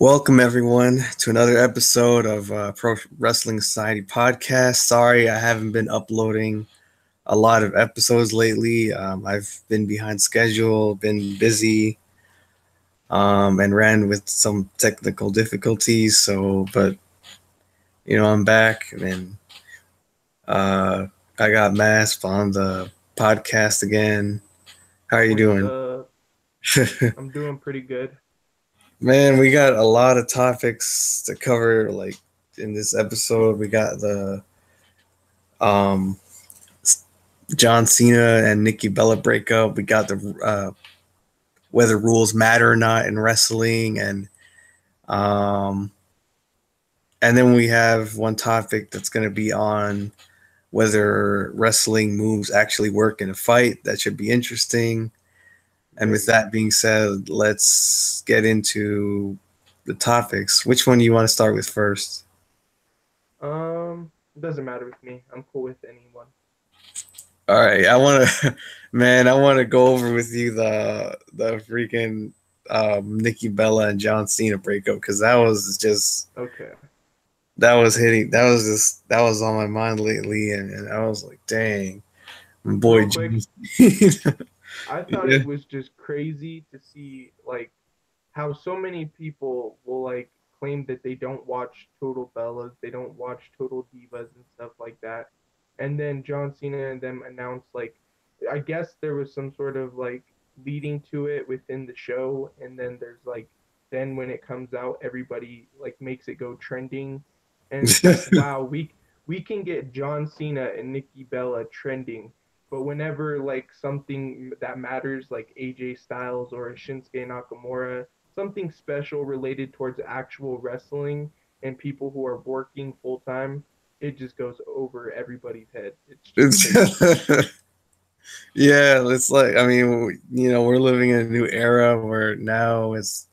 Welcome everyone to another episode of Pro Wrestling Society podcast. Sorry, I haven't been uploading a lot of episodes lately. I've been behind schedule, been busy, and ran with some technical difficulties. But I'm back, and uh, I got Mask on the podcast again. How are you What's doing? up? I'm doing pretty good. Man, we got a lot of topics to cover. Like in this episode, we got the um John Cena and Nikki Bella breakup. We got the whether rules matter or not in wrestling, um, and then we have one topic that's going to be on whether wrestling moves actually work in a fight. That should be interesting. And with Very. that being said, let's get into the topics. Which one do you want to start with first? It doesn't matter with me. I'm cool with anyone. All right, I want to, man, I want to go over with you the freaking Nikki Bella and John Cena breakup because that was just Okay. that was hitting that was on my mind lately, and I was like, dang, my boy Real John quick, Cena. I thought Yeah. it was just crazy to see how so many people will claim that they don't watch Total Bellas, they don't watch Total Divas and stuff like that. And then John Cena and them announced I guess there was some sort of leading to it within the show, and then there's then when it comes out everybody makes it go trending, and it's like, wow, we can get John Cena and Nikki Bella trending, but whenever something that matters like AJ Styles or Shinsuke Nakamura, something special related towards actual wrestling and people who are working full time, it just goes over everybody's head. It's just crazy. Yeah, it's like I mean, we're living in a new era where now it's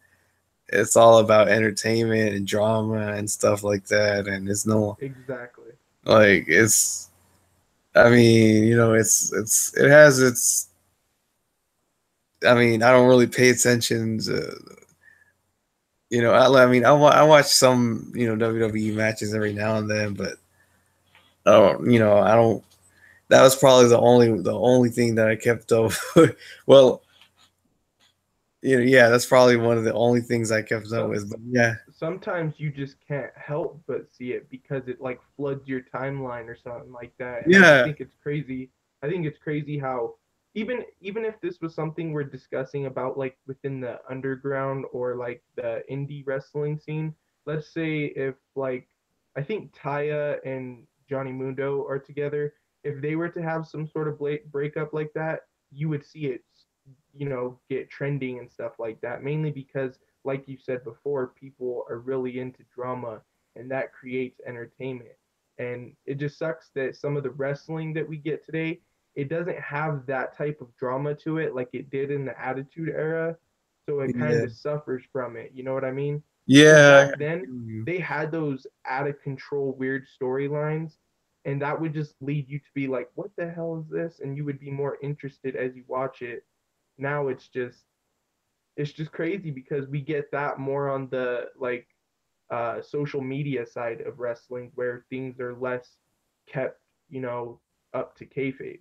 all about entertainment and drama and stuff like that, and it's no Exactly. like it's I mean, it has its. I mean, I don't really pay attention to. I mean, I watch some WWE matches every now and then, but I don't. That was probably the only thing that I kept up. Well, yeah, that's probably one of the only things I kept up So with. But yeah, sometimes you just can't help but see it because it floods your timeline or something like that. And I just yeah, think it's crazy. I think it's crazy how even if this was something we're discussing about within the underground or the indie wrestling scene, let's say if I think Taya and Johnny Mundo are together, if they were to have some sort of breakup like that, you would see it, get trending and stuff like that, mainly because like you said before, people are really into drama and that creates entertainment. And it just sucks that some of the wrestling that we get today, it doesn't have that type of drama to it like it did in the Attitude Era. So it kind yeah, of suffers from it. You know what I mean? Because yeah. back then, they had those out of control, weird storylines. And that would just lead you to be like, what the hell is this? And you would be more interested as you watch it. Now it's just crazy because we get that more on the social media side of wrestling where things are less kept, up to kayfabe.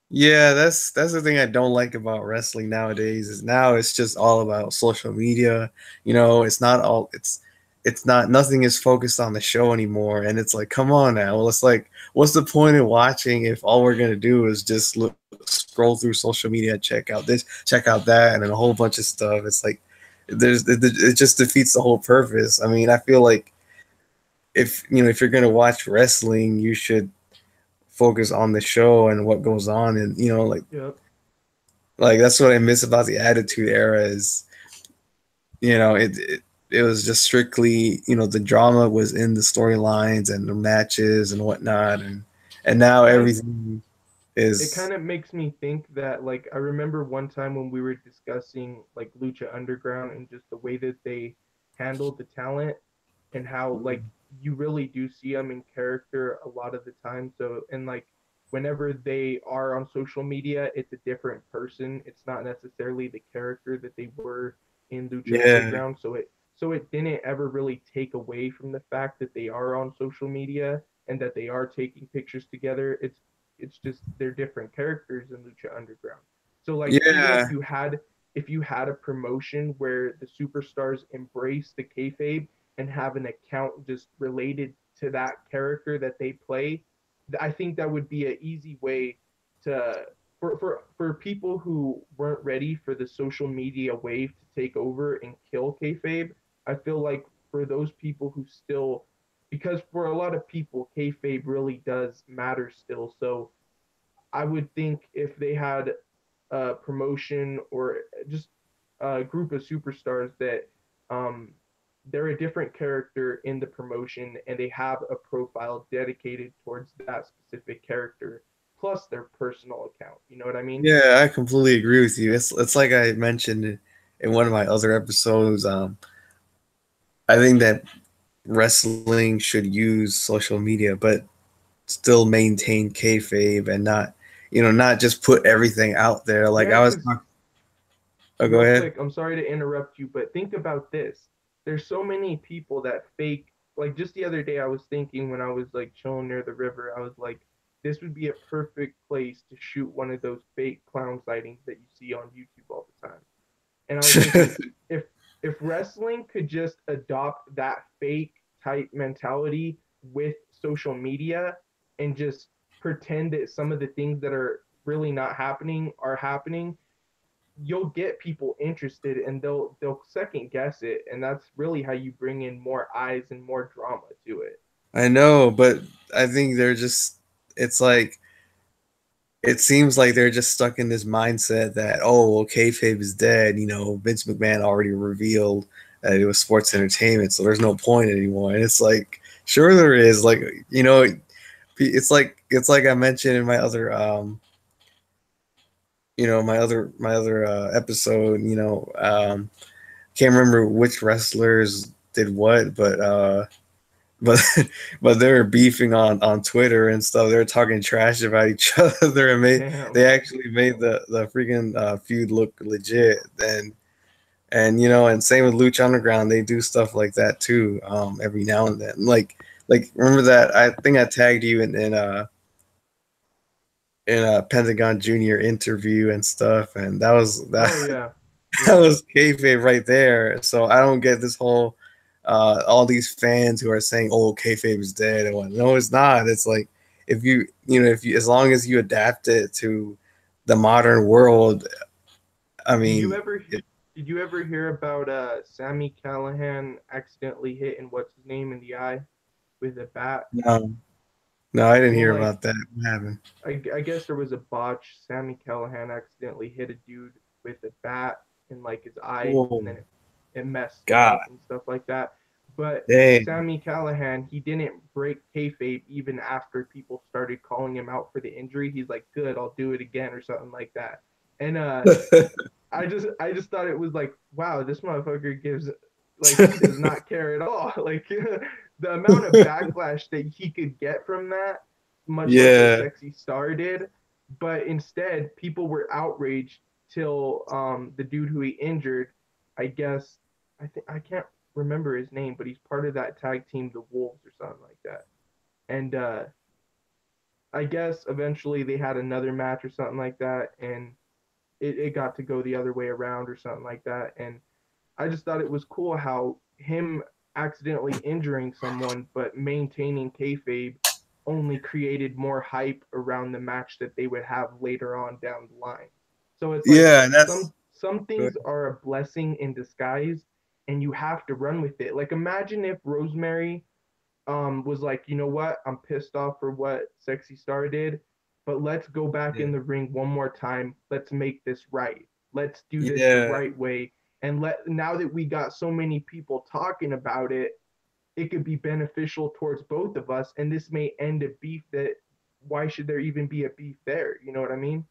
Yeah, that's the thing I don't like about wrestling nowadays is now it's just all about social media. It's not nothing is focused on the show anymore, and it's like, come on now. Well, it's like, what's the point of watching if all we're gonna do is just scroll through social media, check out this, check out that, and then a whole bunch of stuff. It's like it just defeats the whole purpose. I mean, I feel like if you're gonna watch wrestling, you should focus on the show and what goes on, and Yep. like that's what I miss about the Attitude Era is it was just strictly the drama was in the storylines and the matches and whatnot, and It now kind everything it is kind of makes me think that I remember one time when we were discussing Lucha Underground and just the way that they handled the talent and how you really do see them in character a lot of the time. So and whenever they are on social media, it's a different person. It's not necessarily the character that they were in Lucha yeah Underground. so it didn't ever really take away from the fact that they are on social media and that they are taking pictures together. It's just they're different characters in Lucha Underground. So like even Yeah. if you had a promotion where the superstars embrace the kayfabe and have an account just related to that character that they play, I think that would be an easy way to for people who weren't ready for the social media wave to take over and kill kayfabe. I feel like for those people who still, because for a lot of people, kayfabe really does matter still. So I would think if they had a promotion or just a group of superstars that um, they're a different character in the promotion and they have a profile dedicated towards that specific character plus their personal account. You know what I mean? Yeah, I completely agree with you. It's like I mentioned in one of my other episodes. I think that wrestling should use social media, but still maintain kayfabe and not, not just put everything out there. Like Yeah, I was because talking. Oh, go real ahead. quick, I'm sorry to interrupt you, but think about this. There's so many people that fake, like just the other day I was thinking when I was like chilling near the river, I was like, this would be a perfect place to shoot one of those fake clown sightings that you see on YouTube all the time. And I was thinking if if wrestling could just adopt that fake type mentality with social media and just pretend that some of the things that are really not happening are happening, you'll get people interested and they'll second guess it, and that's really how you bring in more eyes and more drama to it. I know, but I think it's like, it seems like they're just stuck in this mindset that, oh, well, kayfabe is dead. Vince McMahon already revealed that it was sports entertainment, so there's no point anymore. And it's like, sure there is. Like, it's like I mentioned in my other my other episode. Can't remember which wrestlers did what, but but they were beefing on Twitter and stuff. They were talking trash about each other, and they Damn. actually made the freaking feud look legit. And same with Lucha Underground, they do stuff like that too, every now and then. Like remember that, I think I tagged you in a Pentagon Junior interview and stuff, and that was that. Oh yeah. That Yeah. was kayfabe right there. So I don't get this whole all these fans who are saying, "Oh, kayfabe is dead," and what? No, it's not. It's like, if you as long as you adapt it to the modern world. I Did you mean, ever did you ever hear about Sammy Callahan accidentally hitting what's his name in the eye with a bat? no, no, I didn't Well, hear like about that. What happened? I guess there was a botch. Sammy Callahan accidentally hit a dude with a bat in like his eye, and Oh then it messed him God, up and stuff like that. But dang. Sammy Callahan, he didn't break kayfabe even after people started calling him out for the injury. He's like, "Good, I'll do it again" or something like that. And I just thought it was like, wow, this motherfucker gives, like, he does not care at all. Like the amount of backlash that he could get from that, much like what Yeah, Sexy Star did, but instead people were outraged till the dude who he injured, I guess, I can't remember his name, but he's part of that tag team, the Wolves or something like that. And I guess eventually they had another match or something like that, and it got to go the other way around or something like that. And I just thought it was cool how him accidentally injuring someone but maintaining kayfabe only created more hype around the match that they would have later on down the line. So it's like yeah, and that's some good. things are a blessing in disguise and you have to run with it. Like imagine if Rosemary was like, you know what, I'm pissed off for what Sexy Star did, but let's go back Yeah, in the ring one more time. Let's make this right. Let's do this the yeah, right way. And now that we got so many people talking about it, it could be beneficial towards both of us. And this may end a beef that why should there even be a beef there? You know what I mean?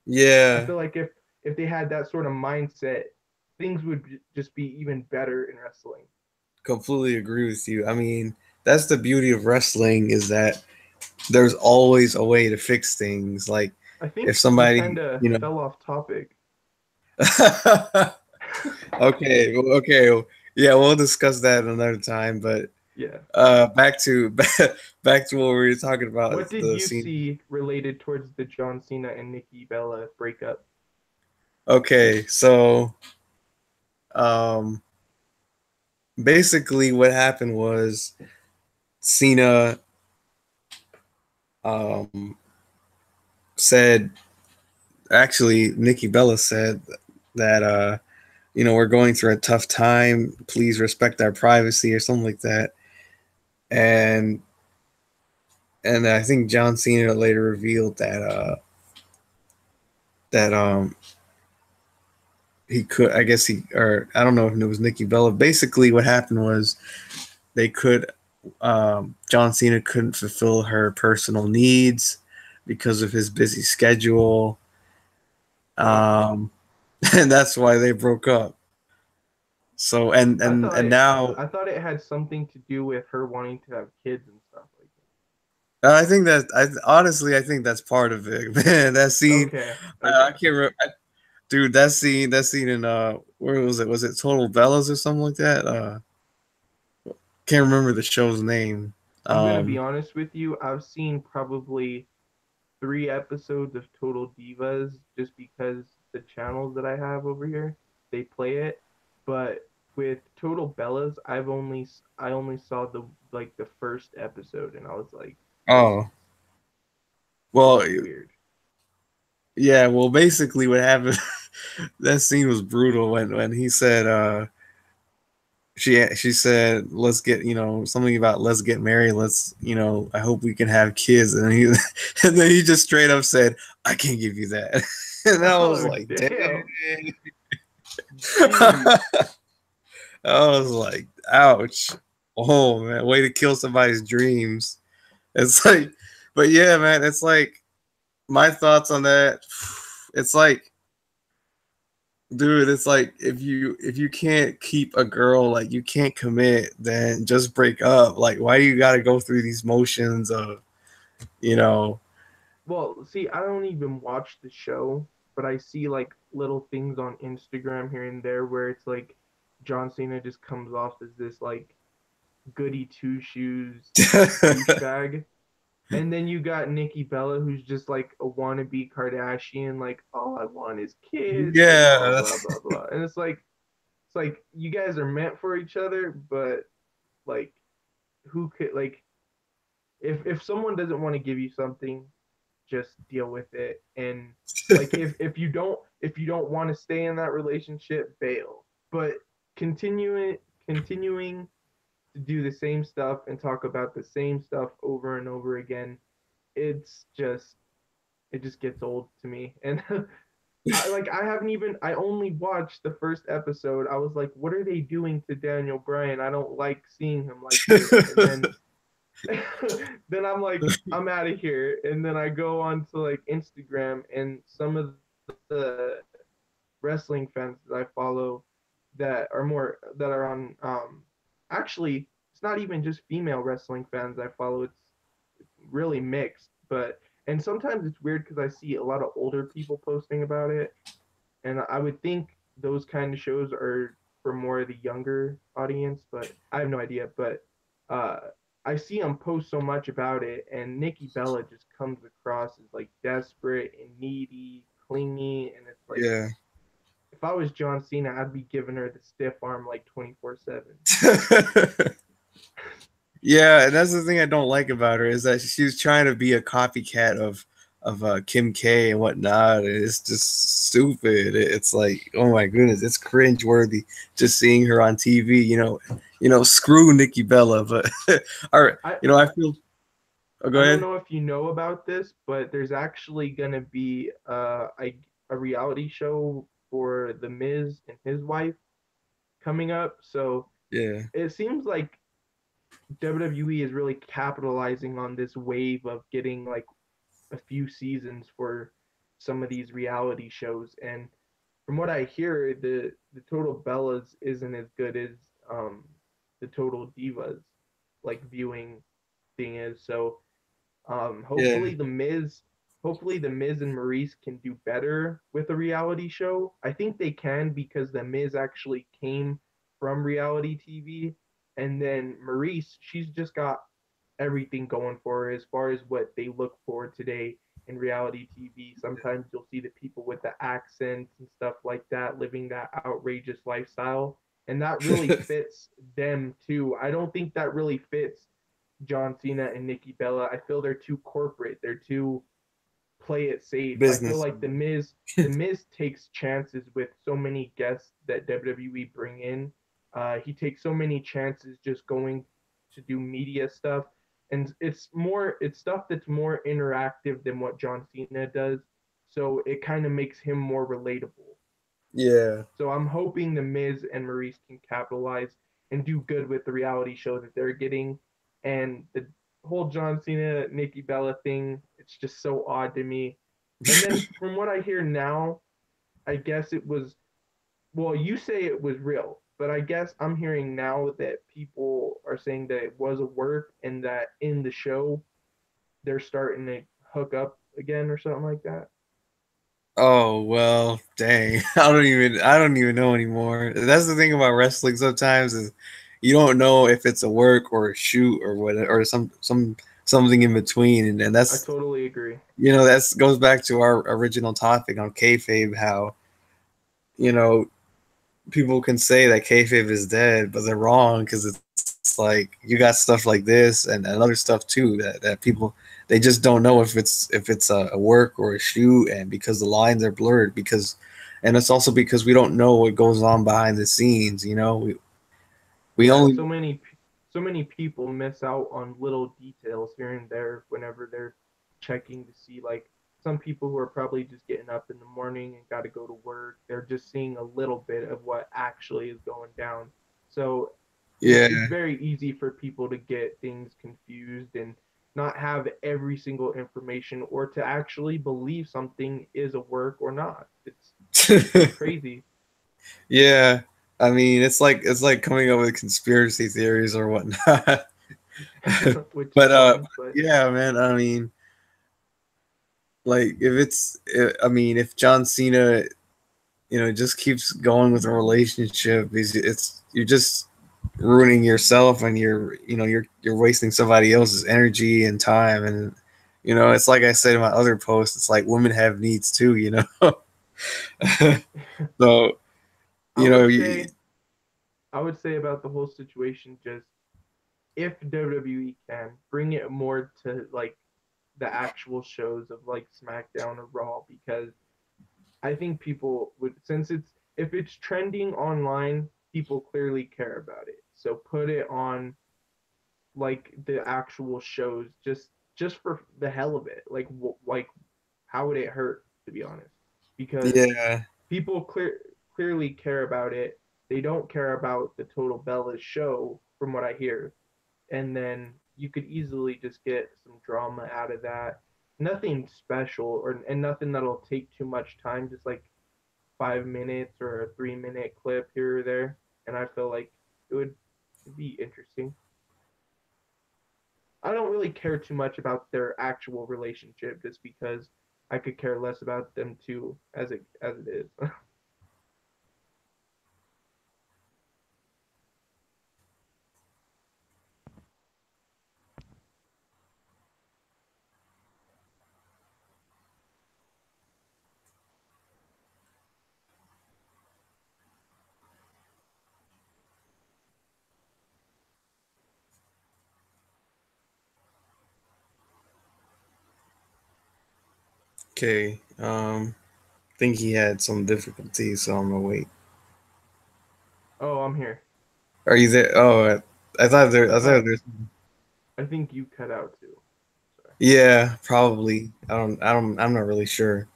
I yeah. feel like if they had that sort of mindset, things would just be even better in wrestling. Completely agree with you. I mean, that's the beauty of wrestling, is that there's always a way to fix things. Like I if think we kind somebody, of fell off topic. okay, okay. Yeah, we'll discuss that another time. But Yeah. back to back to what we were talking about What is did the you scene. see related towards the John Cena and Nikki Bella breakup? Okay, so um, basically what happened was Cena um said, actually Nikki Bella said that we're going through a tough time. Please respect our privacy or something like that. And I think John Cena later revealed that that he could, I guess he, or I don't know if it was Nikki Bella. Basically, what happened was they could, John Cena couldn't fulfill her personal needs because of his busy schedule, Huh. um, and that's why they broke up. So I thought now I thought it had something to do with her wanting to have kids and stuff like I think that I honestly I think that's part of it. Man, that that. scene, Okay. I Okay. can't remember. Dude, that scene in where was it? Was it Total Bellas or something like that? Can't remember the show's name. I'm gonna be Um, honest with you. I've seen probably 3 episodes of Total Divas just because the channels that I have over here they play it. But with Total Bellas, I only saw the like the first episode, and I was like, oh, this well, is weird. yeah, well, basically what happened, that scene was brutal when he said, she said, let's get, something about let's get married, let's, I hope we can have kids, and he and then he just straight up said, I can't give you that, and I was Oh like, dang. damn, jeez. I was like, ouch. Oh man, way to kill somebody's dreams. It's like, but yeah, man, it's like my thoughts on that. It's like, dude, it's like if you can't keep a girl, like you can't commit, then just break up. Like, why do you got to go through these motions of, you know? Well, see, I don't even watch the show, but I see like little things on Instagram here and there where it's like John Cena just comes off as this like goody two shoes douchebag. And then you got Nikki Bella, who's just like a wannabe Kardashian, like all I want is kids and blah Yeah. blah blah blah. And it's like you guys are meant for each other, but like who could like if someone doesn't want to give you something, just deal with it. And like if you don't want to stay in that relationship, bail. But continuing to do the same stuff and talk about the same stuff over and over again, it's just it just gets old to me. And I haven't even I only watched the first episode. I was like, what are they doing to Daniel Bryan? I don't like seeing him like this. And then then I'm like, I'm out of here. And then I go on to like Instagram and some of the wrestling fans that I follow that are on actually it's not even just female wrestling fans I follow. It's really mixed, but and sometimes it's weird because I see a lot of older people posting about it, and I would think those kind of shows are for more of the younger audience, but I have no idea. But uh, I see them post so much about it, and Nikki Bella just comes across as like desperate and needy, clingy, and it's like Yeah. if I was John Cena, I'd be giving her the stiff arm like 24/7. Yeah, and that's the thing I don't like about her is that she's trying to be a copycat of Kim K and whatnot. And it's just stupid. It's like, oh my goodness, it's cringe worthy just seeing her on TV. Screw Nikki Bella, but all right, I I feel. Oh, go I don't ahead. know if you know about this, but there's actually gonna be a reality show for The Miz and his wife coming up. So Yeah, it seems like WWE is really capitalizing on this wave of getting like a few seasons for some of these reality shows. And from what I hear, the Total Bellas isn't as good as the Total Divas like viewing thing is. So yeah, hopefully the Miz and Maurice can do better with a reality show. I think they can because the Miz actually came from reality TV. And then Maurice, she's just got everything going for her as far as what they look for today in reality TV. Sometimes you'll see the people with the accents and stuff like that living that outrageous lifestyle. And that really fits them too. I don't think that really fits John Cena and Nikki Bella. I feel they're too corporate. They're too play it safe. I feel Business. like the Miz takes chances with so many guests that WWE bring in. He takes so many chances just going to do media stuff, and it's stuff that's more interactive than what John Cena does. So it kind of makes him more relatable. Yeah. So I'm hoping the Miz and Maurice can capitalize and do good with the reality show that they're getting. And the whole John Cena Nikki Bella thing, it's just so odd to me. And then from what I hear now, I guess it was, well, you say it was real, but I guess I'm hearing now that people are saying that it was a work and that in the show they're starting to hook up again or something like that. Oh well, dang. I don't even know anymore. That's the thing about wrestling sometimes is you don't know if it's a work or a shoot or what or something in between and I that's totally agree. that's goes back to our original topic on kayfabe how you know people can say that kayfabe is dead, but they're wrong because it's like you got stuff like this and other stuff too that people they just don't know if it's a work or a shoot, and because the lines are blurred because, and it's also because we don't know what goes on behind the scenes. We Yeah, only so many people miss out on little details here and there whenever they're checking to see, like, some people who are probably just getting up in the morning and got to go to work, they're just seeing a little bit of what actually is going down. So yeah it's very easy for people to get things confused and not have every single information, or to actually believe something is a work or not. It's just crazy. yeah. I mean, it's like coming up with conspiracy theories or whatnot. Which is but fun, but yeah, man. I mean, like I mean, if John Cena, just keeps going with a relationship, it's you're just ruining yourself, and you're wasting somebody else's energy and time, and it's like I said in my other post, it's like women have needs too, so I you know would you, say I would say about the whole situation, just if WWE can bring it more to like the actual shows of like SmackDown or Raw, because I think people would, since it's, if it's trending online, people clearly care about it. So put it on like the actual shows, just for the hell of it. Like how would it hurt, to be honest? Because yeah people clearly care about it. They don't care about the Total Bellas show, from what I hear. And then you could easily just get some drama out of that. Nothing special, or and nothing that'll take too much time. Just like 5 minutes or a 3 minute clip here or there. And I feel like it'd be interesting. I don't really care too much about their actual relationship, just because I could care less about them too, as it is. okay. I think he had some difficulties, so I'm gonna wait. Oh, I'm here. Are you there? Oh, I thought Uh, there's. I think you cut out too. Sorry. Yeah, probably. I'm not really sure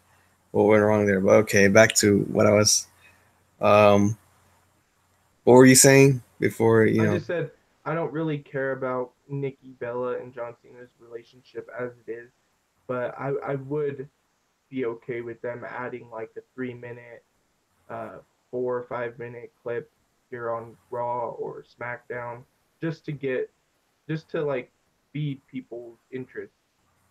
what went wrong there, but okay, back to what I was. Um, what were you saying before? I just said I don't really care about Nikki Bella and John Cena's relationship as it is, but I would be okay with them adding like a 3 minute, 4 or 5 minute clip here on Raw or SmackDown, just to get, just to like feed people's interest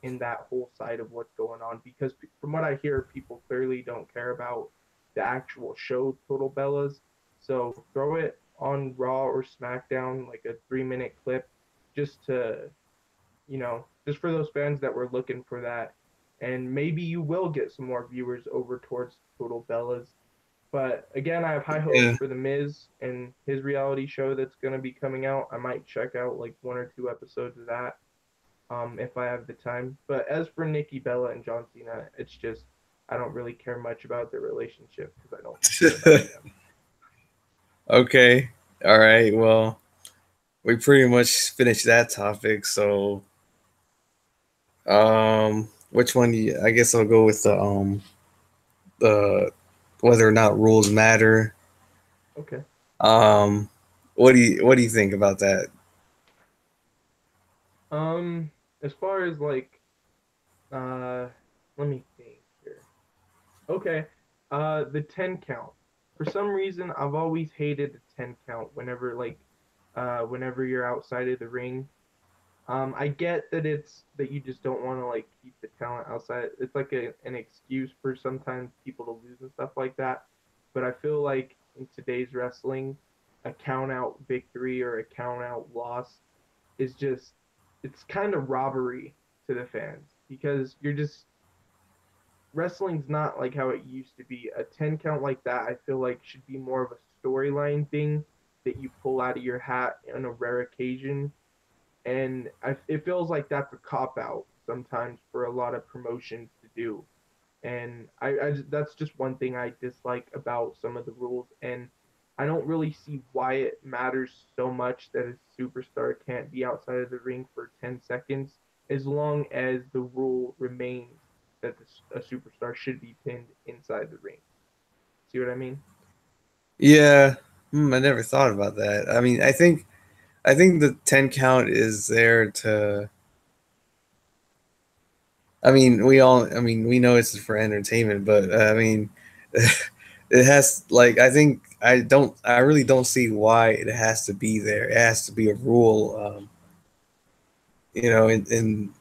in that whole side of what's going on. Because from what I hear, people clearly don't care about the actual show Total Bellas. So throw it on Raw or SmackDown, like a 3 minute clip, just to, just for those fans that were looking for that. And maybe you will get some more viewers over towards Total Bellas. But again, I have high hopes Yeah. for The Miz and his reality show that's going to be coming out. I might check out like 1 or 2 episodes of that if I have the time. But as for Nikki Bella and John Cena, it's just I don't really care much about their relationship because I don't care about them. Okay. All right. Well, we pretty much finished that topic. So, which one? I guess I'll go with the whether or not rules matter. Okay. Um, what do you think about that? Um, as far as like, uh, let me think here. Okay. The 10 count. For some reason, I've always hated the 10 count whenever you're outside of the ring. I get that it's that you just don't want to like keep the talent outside. It's like an excuse for sometimes people to lose and stuff like that. But I feel like in today's wrestling, a count out victory or a count out loss is just it's kind of robbery to the fans because you're just wrestling's not like how it used to be. A 10 count like that, I feel like should be more of a storyline thing that you pull out of your hat on a rare occasion. And it feels like that's a cop out sometimes for a lot of promotions to do. And that's just one thing I dislike about some of the rules. And I don't really see why it matters so much that a superstar can't be outside of the ring for 10 seconds as long as the rule remains that a superstar should be pinned inside the ring. See what I mean? Yeah. I never thought about that. I mean, I think the 10 count is there to. I mean, I mean, we know it's for entertainment, but I mean, it has like I think I really don't see why it has to be there. It has to be a rule. You know, in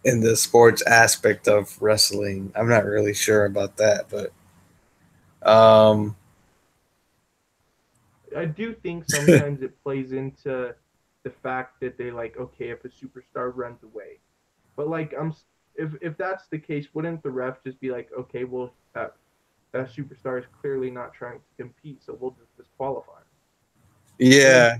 in the sports aspect of wrestling. I'm not really sure about that, but um, I do think sometimes it plays into the fact that they like, okay, if a superstar runs away, but like if that's the case, wouldn't the ref just be like, okay, well that superstar is clearly not trying to compete, so we'll just disqualify him. And then yeah,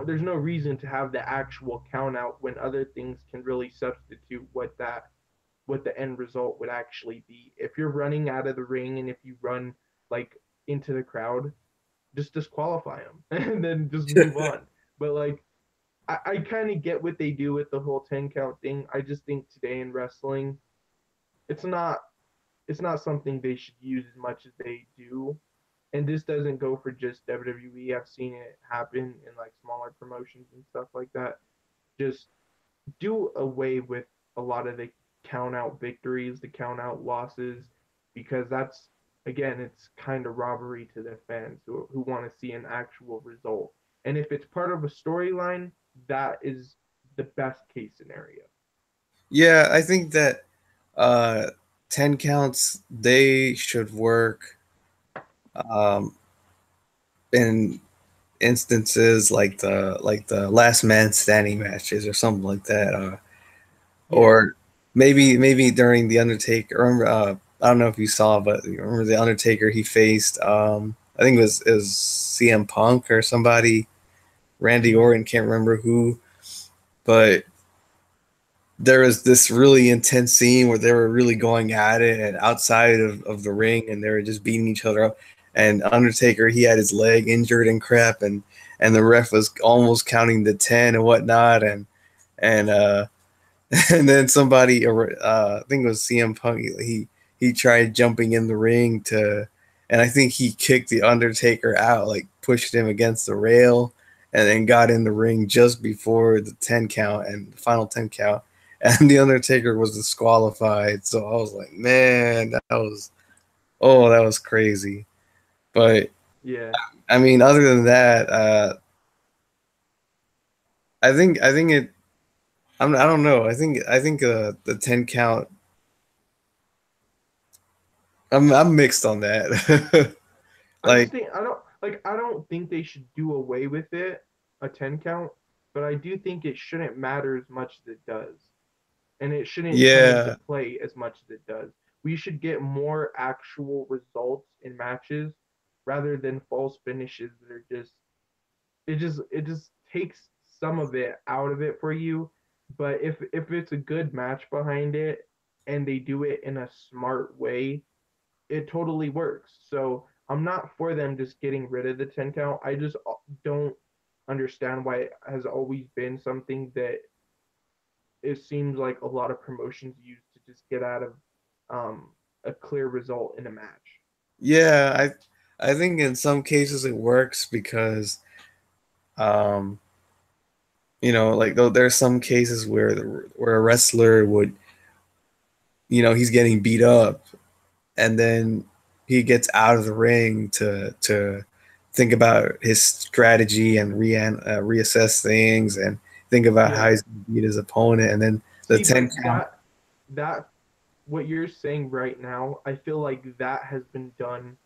there's no reason to have the actual count out when other things can really substitute what the end result would actually be. If you're running out of the ring and if you run like into the crowd, just disqualify them and then just move on. But like I kind of get what they do with the whole 10 count thing. I just think today in wrestling, it's not it's not something they should use as much as they do. And this doesn't go for just WWE. I've seen it happen in like smaller promotions and stuff like that. Just do away with a lot of the count out victories, the count out losses, because that's again, it's kind of robbery to their fans who want to see an actual result. And if it's part of a storyline, that is the best case scenario. yeah. I think that uh, 10 counts they should work um, in instances like the last man standing matches or something like that. Yeah. Or maybe during the Undertaker. Remember, I don't know if you saw, but you remember the Undertaker he faced. I think it was CM Punk or somebody, Randy Mm-hmm. Orton, can't remember who, but there was this really intense scene where they were really going at it and outside of the ring and they were just beating each other up. And Undertaker, he had his leg injured and crap, and the ref was almost counting the 10 and whatnot, and and then somebody, I think it was CM Punk, he tried jumping in the ring to, and I think he kicked the Undertaker out, like pushed him against the rail, and then got in the ring just before the 10 count and the final 10 count, and the Undertaker was disqualified. So I was like, man, that was crazy. But Yeah. I mean, other than that, I think it. I don't know. I think the 10 count. I'm mixed on that. I just Like, think I don't think they should do away with it, a 10 count, but I do think it shouldn't matter as much as it does. And it shouldn't come into yeah, play as much as it does. We should get more actual results in matches rather than false finishes that are just it just takes some of it out of it for you. But if it's a good match behind it and they do it in a smart way, it totally works. So I'm not for them just getting rid of the 10 count. I just don't understand why it has always been something that it seems like a lot of promotions use to just get out of a clear result in a match. yeah. I think in some cases it works because, um, like though there's some cases where where a wrestler would, he's getting beat up, and then he gets out of the ring to think about his strategy and reassess things and think about how Yeah. he's going to beat his opponent, and then the See, 10 but count. that what you're saying right now, I feel like that has been done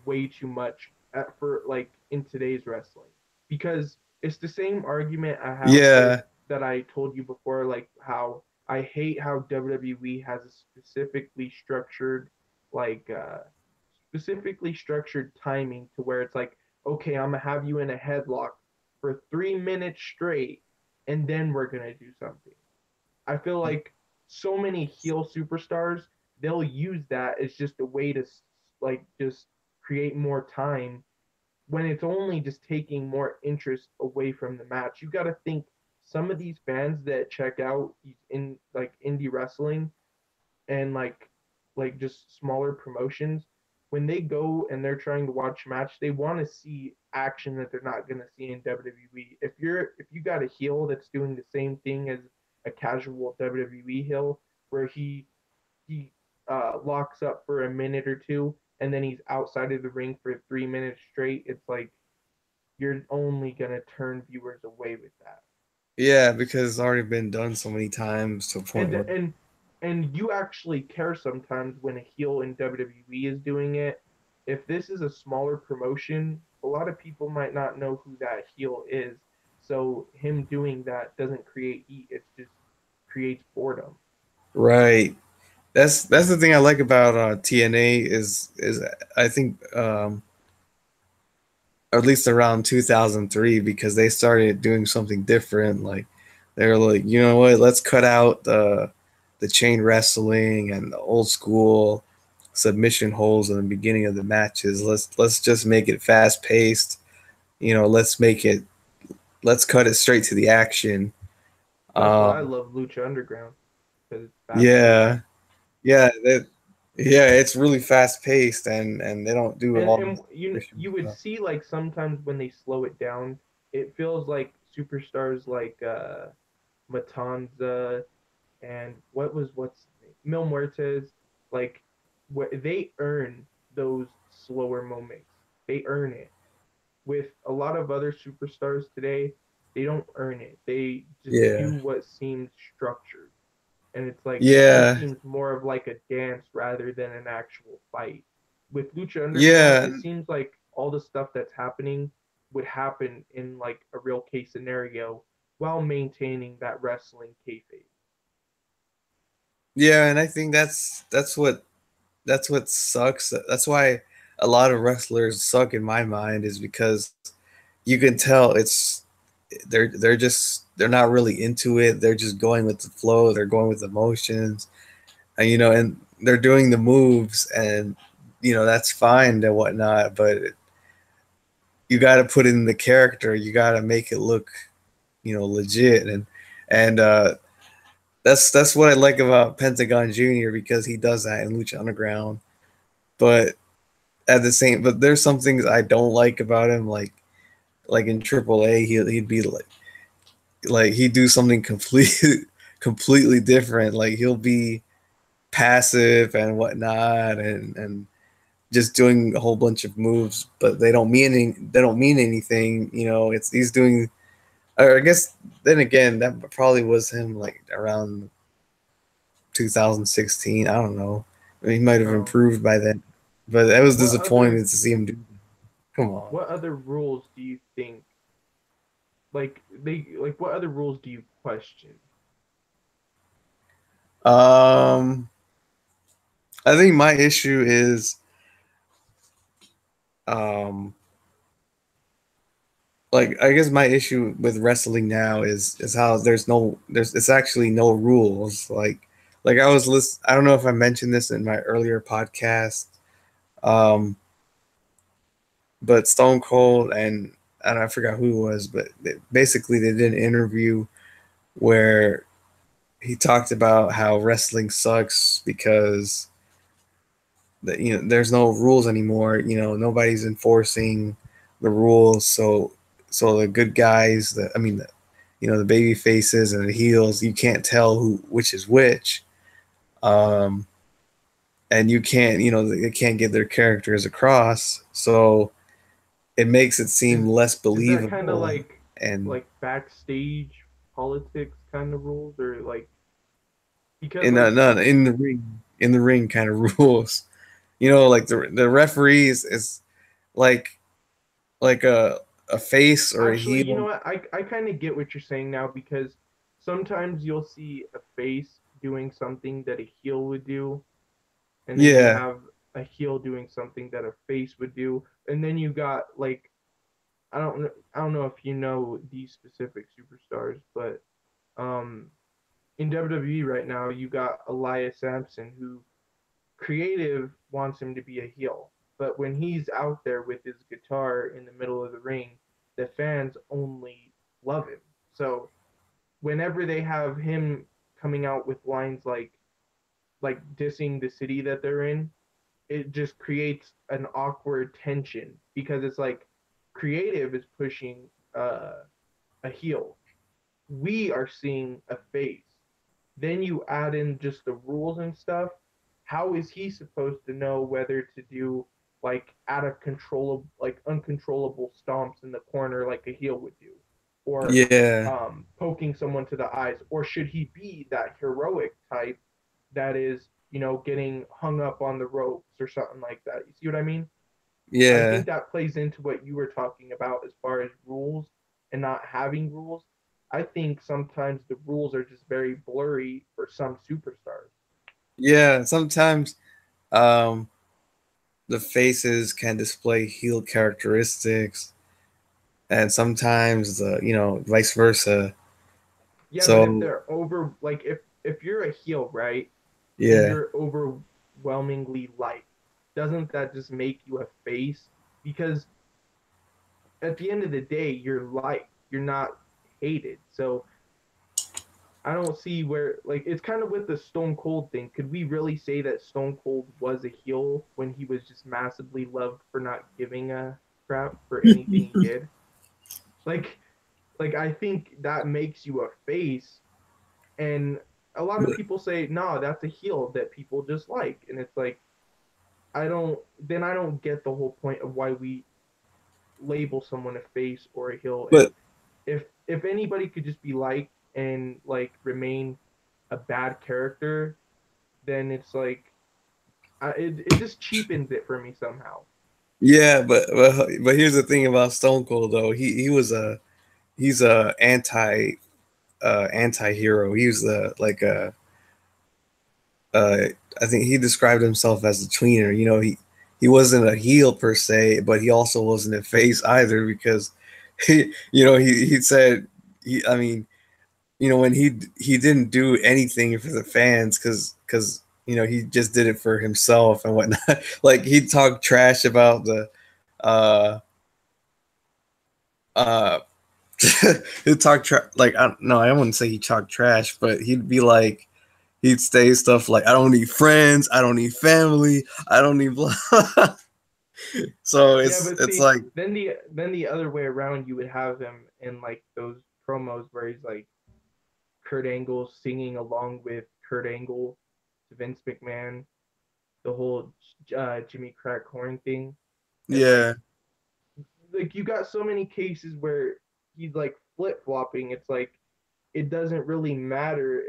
way too much for like in today's wrestling because it's the same argument I have with Yeah, that I told you before, like how I hate how WWE has a like specifically structured timing to where it's like, okay, I'm gonna have you in a headlock for 3 minutes straight, and then we're gonna do something. I feel like so many heel superstars they'll use that as just a way to like just create more time when it's only just taking more interest away from the match. You got to think some of these fans that check out in like indie wrestling and like just smaller promotions when they go and they're trying to watch a match they want to see action that they're not going to see in WWE. If you got a heel that's doing the same thing as a casual WWE heel where he locks up for a minute or two and then he's outside of the ring for 3 minutes straight, it's like you're only going to turn viewers away with that. yeah, because it's already been done so many times to a point and where, and and you actually care sometimes when a heel in WWE is doing it. If this is a smaller promotion, a lot of people might not know who that heel is. So him doing that doesn't create heat. It just creates boredom. right. That's the thing I like about TNA is I think, at least around 2003, because they started doing something different. Like they were like, you know what, let's cut out the chain wrestling and the old school submission holds in the beginning of the matches. Let's just make it fast paced. Let's cut it straight to the action. That's why I Um, love Lucha Underground because it's fast paced. yeah, yeah, yeah, it's really fast paced, and they don't do all And this you submission would stuff. see like sometimes when they slow it down, it feels like superstars like Matanza and what's his name? Mil Muertes, like they earn those slower moments. They earn it. With a lot of other superstars today, they don't earn it. They just Yeah, do what seems structured. And it's like this yeah, seems more of like a dance rather than an actual fight. With Lucha Underground, yeah. it seems like all the stuff that's happening would happen in like a real case scenario while maintaining that wrestling kayfabe. Yeah, and I think that's what sucks. That's why a lot of wrestlers suck in my mind, is because you can tell they're not really into it. They're just going with the flow. They're going with the motions, and they're doing the moves, and that's fine and whatnot. But you got to put in the character. You got to make it look legit, and that's what I like about Pentagon Junior, because he does that in Lucha Underground. But but there's some things I don't like about him, like in AAA, he'd be like he'd do something completely different. Like he'll be passive and whatnot, and just doing a whole bunch of moves, but they don't mean anything. It's he's doing. Or I guess then again, that probably was him like around 2016. I don't know. I mean, he might have Oh, improved by then, but I was what disappointed other to see him do. Come on. What other rules do you think what other rules do you question? Um, I think my issue is um like I guess my issue with wrestling now is how there's it's actually no rules. Like I don't know if I mentioned this in my earlier podcast. Um but Stone Cold and I forgot who it was, but basically they did an interview where he talked about how wrestling sucks because there's no rules anymore. Nobody's enforcing the rules, so the good guys, the baby faces and the heels, you can't tell which is which. Um, and you can't, they can't get their characters across, so it makes it Is seem less is that kind of believable. And backstage politics kind of rules, or like, because in like no, in the ring kind of rules. Like the referees is like like a face or a actually, you know heel. what, I kind of get what you're saying now, because sometimes you'll see a face doing something that a heel would do, and then you Yeah, have a heel doing something that a face would do, and then you got like, I don't know if you know these specific superstars, but um in WWE right now you got Elias Sampson, who creative wants him to be a heel, but when he's out there with his guitar in the middle of the ring, the fans only love him. So whenever they have him coming out with lines like dissing the city that they're in, it just creates an awkward tension, because it's like creative is pushing a heel. We are seeing a face. Then you add in just the rules and stuff. How is he supposed to know whether to do like out of control, like uncontrollable stomps in the corner like a heel would do, or yeah, poking someone to the eyes, or should he be that heroic type that is, getting hung up on the ropes or something like that? You see what I mean? I yeah, think that plays into what you were talking about as far as rules and not having rules. I think sometimes the rules are just very blurry for some superstars. yeah. Sometimes um, the faces can display heel characteristics, and sometimes vice versa. Yeah, but if So they're over, like, if you're a heel, right, and yeah, you're overwhelmingly liked, doesn't that just make you a face? Because at the end of the day, you're liked, you're not hated. So I don't see where, like, it's kind of with the Stone Cold thing. Could we really say that Stone Cold was a heel when he was just massively loved for not giving a crap for anything he did? Like, I think that makes you a face, and a lot of but people say, "No, that's a heel that people just like," and it's like, I don't get the whole point of why we label someone a face or a heel. And but if anybody could just be liked and like remain a bad character, then it's like, it just cheapens it for me somehow. yeah, but here's the thing about Stone Cold though. He's a anti-hero. He was uh I think he described himself as a tweener. He wasn't a heel per se, but he also wasn't a face either because he said I mean, when he didn't do anything for the fans because he just did it for himself and whatnot. Like he talked trash about the uh uh he'd like I don't know, I wouldn't say he talked trash, but he'd say stuff like, I don't need friends, I don't need family, I don't need blah. So Yeah, it's but it's see, like then the other way around, you would have him in like those promos where he's like Kurt Angle singing along with Kurt Angle to Vince McMahon, the whole Jimmy Crack Horn thing, and yeah, like you got so many cases where he's like flip flopping. It's like it doesn't really matter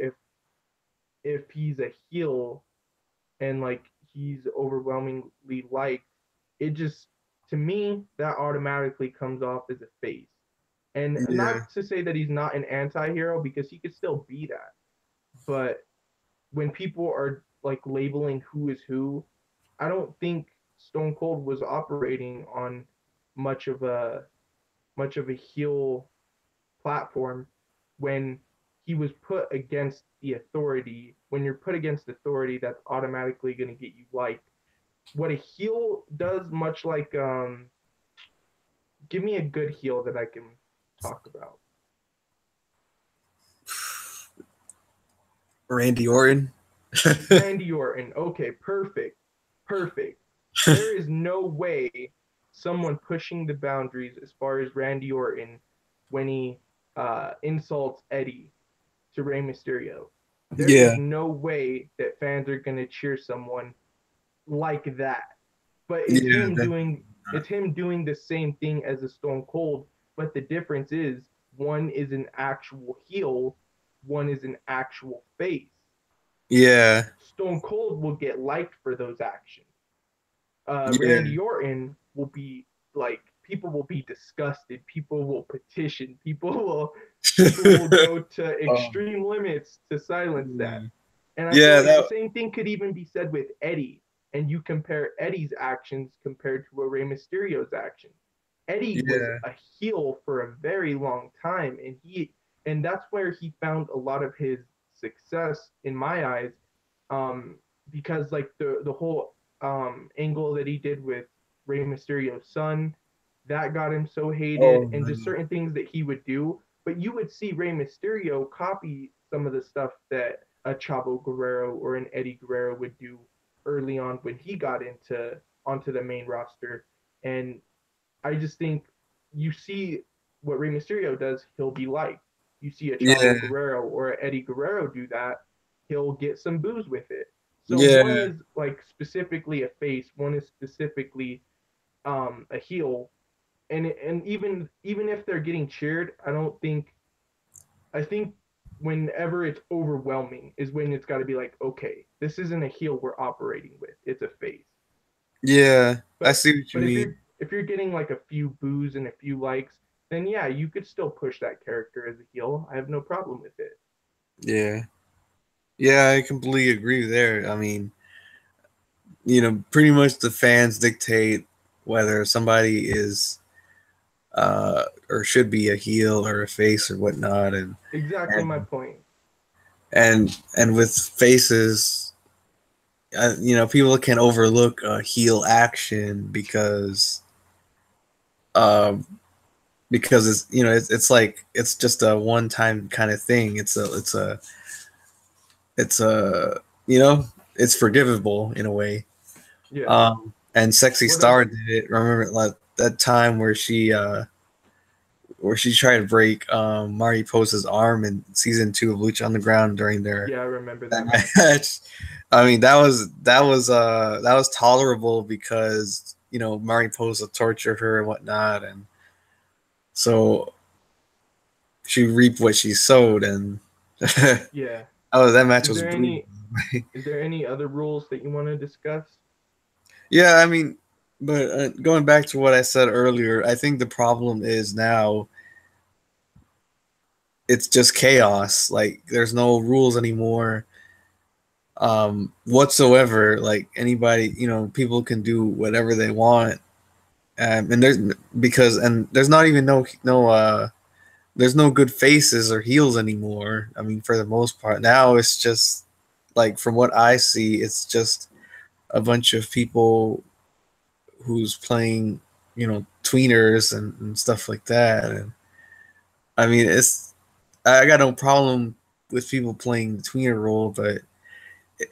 if he's a heel and like he's overwhelmingly liked. It just, to me, that automatically comes off as a face. And Yeah. not to say that he's not an anti-hero, because he could still be that. But when people are like labeling who is who, I don't think Stone Cold was operating on much of a much of a heel platform when he was put against the authority. When you're put against authority, that's automatically going to get you liked. What a heel does, much like give me a good heel that I can talk about. Randy Orton. Randy Orton. Okay, perfect. Perfect. There is no way someone pushing the boundaries as far as Randy Orton when he insults Eddie to Rey Mysterio. There is Yeah. no way that fans are going to cheer someone like that. But Yeah. it's him doing the same thing as a Stone Cold, but the difference is one is an actual heel, one is an actual face. Yeah. Stone Cold will get liked for those actions. Yeah. Randy Orton will be like, people will be disgusted. People will petition. People will go to um, extreme limits to silence that. yeah. And I feel Yeah. like the That. same thing could even be said with Eddie. And you compare Eddie's actions compared to a Rey Mysterio's action. Eddie was Yeah. a heel for a very long time, and that's where he found a lot of his success in my eyes, um, because like the whole angle that he did with Rey Mysterio's son, that got him so hated, Oh and just no. certain things that he would do. But you would see Rey Mysterio copy some of the stuff that a Chavo Guerrero or an Eddie Guerrero would do early on when he got into onto the main roster. And I just think you see what Rey Mysterio does, he'll be liked. You see a Yeah. Chavo Guerrero or a Eddie Guerrero do that, he'll get some booze with it. So one Yeah. is like specifically a face, one is specifically a heel, and even if they're getting cheered, I think whenever it's overwhelming is when it's got to be like, okay, this isn't a heel we're operating with, it's a face. Yeah. I But see what you but mean. if you're getting like a few boos and a few likes, then yeah, you could still push that character as a heel. I have no problem with it. Yeah. Yeah. I completely agree there. I mean, pretty much the fans dictate whether somebody is or should be a heel or a face or whatnot, Exactly my and point. and with faces, people can overlook a heel action um, because it's like it's just a one time kind of thing. It's a it's forgivable in a way. Yeah. And Sexy What are Star did it. Remember like that time where she tried to break Mari Posa's arm in season 2 of Lucha Underground during their Yeah, I remember that that match. match. I mean, that was tolerable because Mari Posa tortured her and whatnot, and so she reaped what she sowed, and Yeah. that match Is was there brutal. any other rules that you want to discuss? Yeah, I mean, but going back to what I said earlier, I think the problem is now it's just chaos. Like there's no rules anymore whatsoever. Like anybody, people can do whatever they want, and there's not even there's no good faces or heels anymore. I mean, for the most part, now it's just like from what I see, it's just a bunch of people who's playing, tweeners and stuff like that. And I mean, I got no problem with people playing the tweener role, but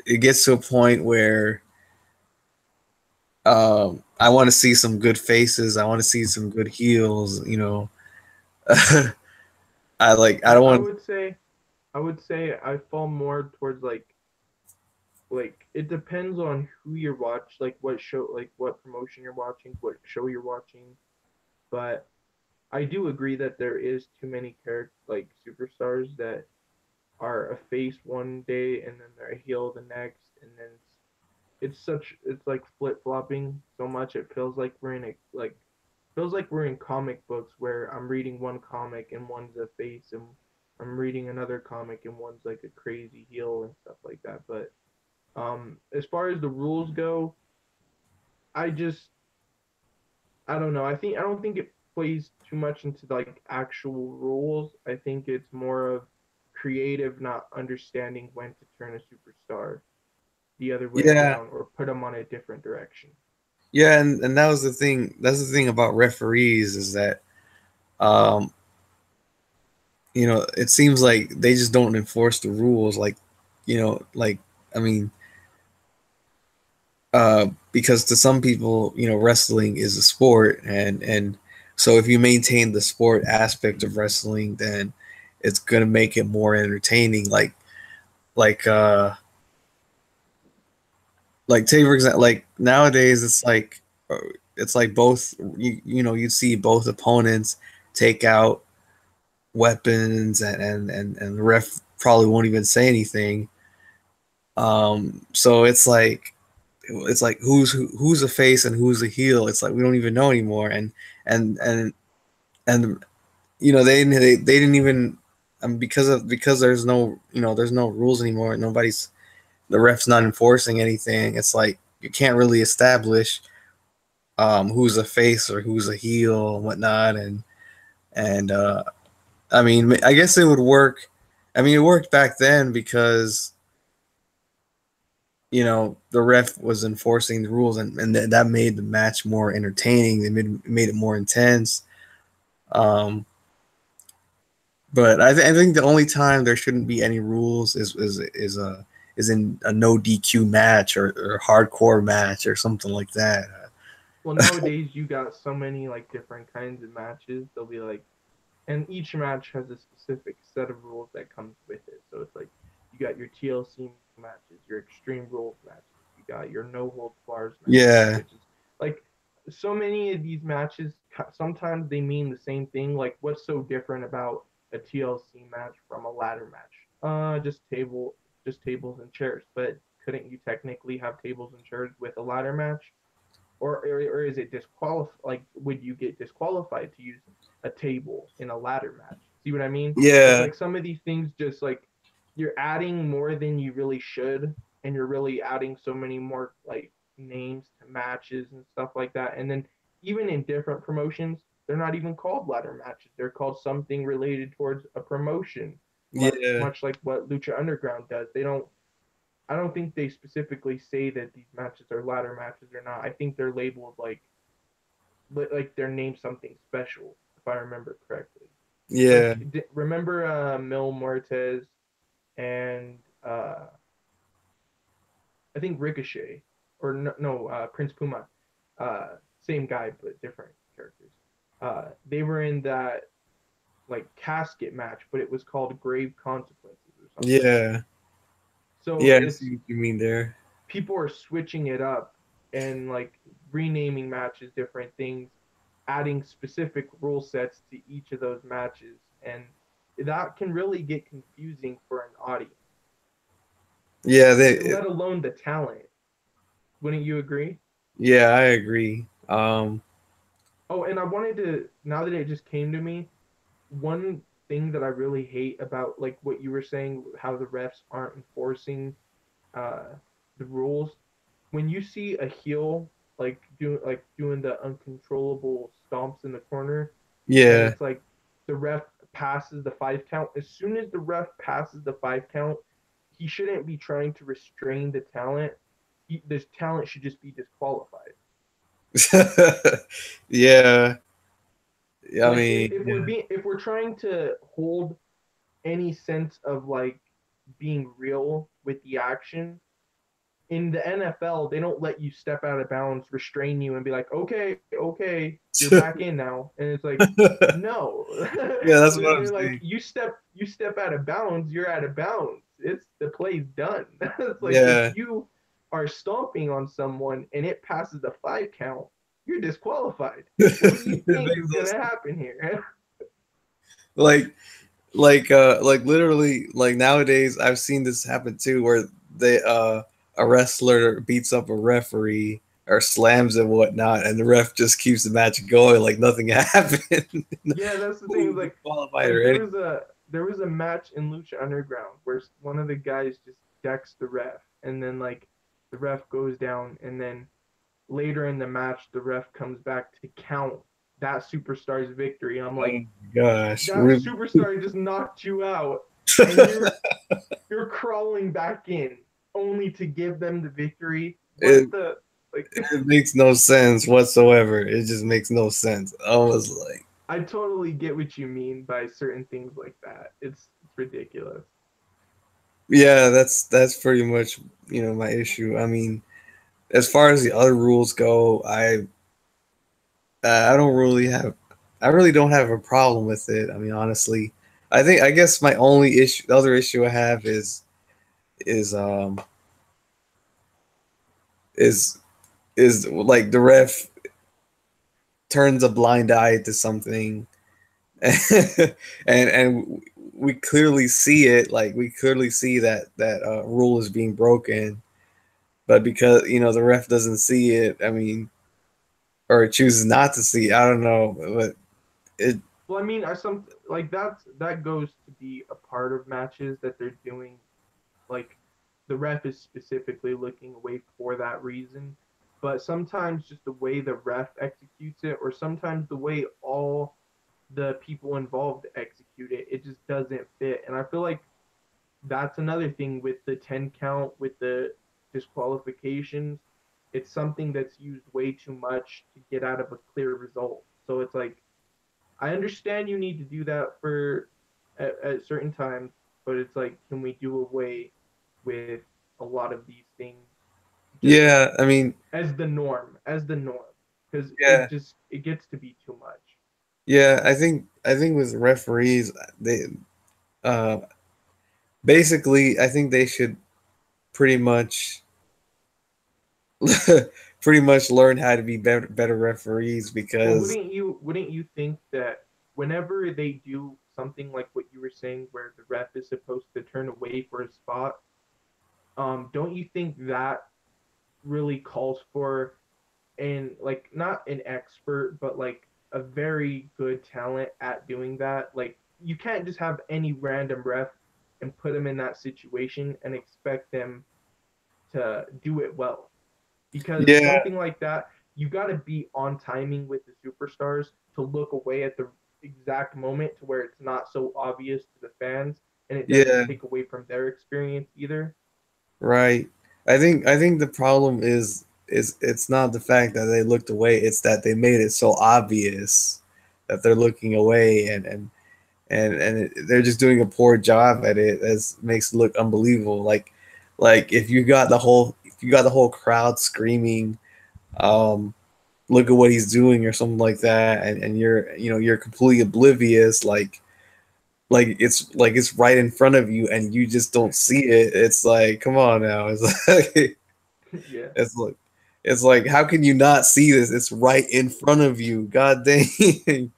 it gets to a point where I want to see some good faces. I want to see some good heels. I I, don't I want. would say I would say I fall more towards like it depends on who you're watch, like what show, like what promotion you're watching, what show you're watching. But I do agree that there is too many character like superstars that are a face one day and then they're a heel the next, and then it's like flip flopping so much. It feels like we're in a like feels like we're in comic books where I'm reading one comic and one's a face, and I'm reading another comic and one's like a crazy heel and stuff like that. But as far as the rules go, I just I don't know. I don't think it plays too much into like actual rules. I think it's more of creative not understanding when to turn a superstar the other way Yeah, around or put them on a different direction. yeah, and that was the thing. That's the thing about referees is that, um, it seems like they just don't enforce the rules. Like, like I mean, because to some people, wrestling is a sport, and so if you maintain the sport aspect of wrestling, then it's gonna make it more entertaining. Like uh like take for example, like nowadays it's like both you'd see both opponents take out weapons, and the ref probably won't even say anything. So it's like who's a face and who's a heel. It's like we don't even know anymore, and and and they didn't even, because there's no rules anymore. The ref's not enforcing anything. It's like you can't really establish who's a face or who's a heel and whatnot. And I mean, I guess it would work. I mean, it worked back then because the ref was enforcing the rules, and that made the match more entertaining. They made it more intense. Um, but I think the only time there shouldn't be any rules is in a no DQ match, or hardcore match or something like that. Well, nowadays you got so many like different kinds of matches. They'll be like, and each match has a specific set of rules that comes with it. So it's like you got your TLC matches, your Extreme Rules matches, you got your No Holds Bars matches, Yeah, which is like so many of these matches. Sometimes they mean the same thing. Like, what's so different about a TLC match from a ladder match? Just tables and chairs. But couldn't you technically have tables and chairs with a ladder match? Or is it disqualify? Like, would you get disqualified to use a table in a ladder match? See what I mean? It's yeah, like some of these things just like you're adding more than you really should, and you're really adding so many more like names to matches and stuff like that. And then even in different promotions, they're not even called ladder matches. They're called something related towards a promotion, yeah, much like what Lucha Underground does. I don't think they specifically say that these matches are ladder matches or not. I think they're labeled like they're named something special, if I remember correctly. yeah. Like, remember Mil Muertes and I think Ricochet, or no Prince Puma, same guy but different characters. They were in that like casket match, but it was called Grave Consequences or something. Yeah, So yeah. I it's see what you mean there. people are switching it up and like renaming matches different things, adding specific rule sets to each of those matches, and that can really get confusing for an audience, Yeah, let alone the talent. Wouldn't you agree? yeah, I agree. Oh, and I wanted to, now that it just came to me, one thing that I really hate about like what you were saying, how the refs aren't enforcing uh, the rules. When you see a heel doing the uncontrollable stomps in the corner, and Yeah, it's like the ref passes the 5 count. As soon as the ref passes the 5 count, he shouldn't be trying to restrain the talent. This talent should just be disqualified. yeah. I Like mean, if we're trying to hold any sense of like being real with the action, in the NFL, they don't let you step out of bounds, restrain you, and be like, okay, okay, you're yeah. back in now. And it's like, no, Yeah, that's what I'm they're like, saying. you step out of bounds, you're out of bounds. It's the play's done. It's like if Yeah, you are stomping on someone and it passes the 5 count, you're disqualified. What do you it think makes is no gonna sense. happen here? Like, like literally, like nowadays, I've seen this happen too, where they a wrestler beats up a referee or slams and whatnot, and the ref just keeps the match going like nothing happened. Yeah, that's the thing. Who's qualified or anything. There was a match in Lucha Underground where one of the guys just decks the ref, and then like the ref goes down, and then later in the match the ref comes back to count that superstar's victory. I'm Oh like, my gosh. that superstar just knocked you out, and you're crawling back in only to give them the victory. What it, the like? it makes no sense whatsoever. It just makes no sense. I was like, I totally get what you mean by certain things like that. It's ridiculous. yeah, that's pretty much, my issue. I mean, as far as the other rules go, I don't really have, I really don't have a problem with it. I mean, honestly, I guess my only issue, the other issue I have is um is is like the ref turns a blind eye to something, and we clearly see it. Like we clearly see that rule is being broken, but because the ref doesn't see it, I mean, or chooses not to see. I don't know, but it. Well, I mean, I some like that goes to be a part of matches that they're doing. Like the ref is specifically looking away for that reason. But sometimes just the way the ref executes it, or sometimes the way all the people involved execute it, it just doesn't fit. And I feel like that's another thing with the 10 count, with the disqualifications. It's something that's used way too much to get out of a clear result. So it's like, I understand you need to do that for at certain times, but it's like, can we do away with a lot of these things just Yeah, I mean, as the norm, because yeah, it gets to be too much. yeah. I think with referees, they uh basically, I think they should pretty much pretty much learn how to be better referees Well, because wouldn't you think that whenever they do something like what you were saying, where the ref is supposed to turn away for a spot, don't you think that really calls for like not an expert, but like a very good talent at doing that? Like you can't just have any random ref and put them in that situation and expect them to do it well, because yeah, something like that, you got to be on timing with the superstars to look away at the exact moment to where it's not so obvious to the fans, and it doesn't yeah, take away from their experience either. right. I think the problem is it's not the fact that they looked away, it's that they made it so obvious that they're looking away, they're just doing a poor job at it, as makes it look unbelievable. Like if you got the whole crowd screaming, um look at what he's doing or something like that, and you're completely oblivious, like it's right in front of you and you just don't see it. It's like, come on now. It's like Yeah. it's like it's like, how can you not see this? It's right in front of you. God dang.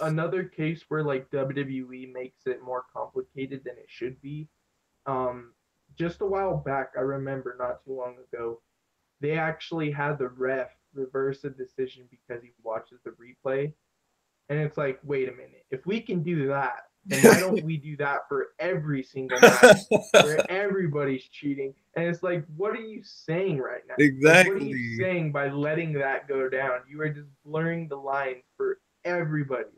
Another case where like WWE makes it more complicated than it should be. Um, just a while back, I remember not too long ago, they actually had the ref reverse a decision because he watches the replay. And it's like, wait a minute, if we can do that, then why don't we do that for every single match where everybody's cheating? And it's like, what are you saying right now? Like, what are you Exactly. saying by letting that go down? You are just blurring the lines for everybody.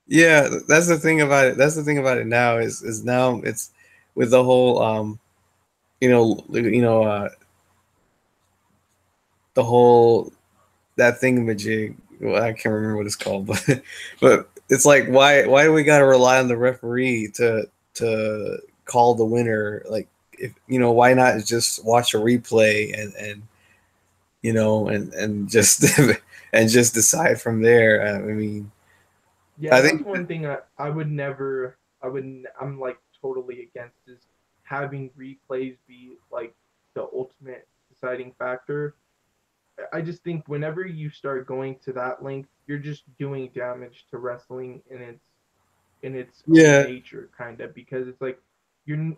Yeah, that's the thing about it. That's the thing about it now is now it's with the whole the whole that thingamajig. Well, I can't remember what it's called, but it's like, why do we got to rely on the referee to call the winner? Like, if why not just watch a replay and just and just decide from there. I mean, Yeah, I that's think one thing I would never, I'm like totally against is having replays be like the ultimate deciding factor. I just think whenever you start going to that length, you're just doing damage to wrestling in its own yeah, nature, kind of, because it's like you're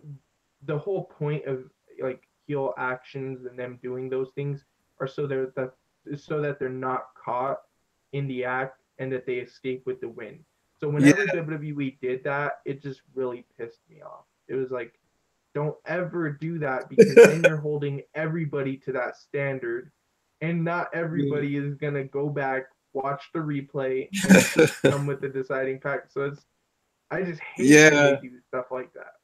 the whole point of like heel actions and them doing those things are so that they're not caught in the act and that they escape with the win. So Yeah. whenever WWE did that, it just really pissed me off. It was like, don't ever do that, because then you're holding everybody to that standard, and not everybody is gonna go back, watch the replay, and come with the deciding factor. So I just hate when they Yeah. do stuff like that.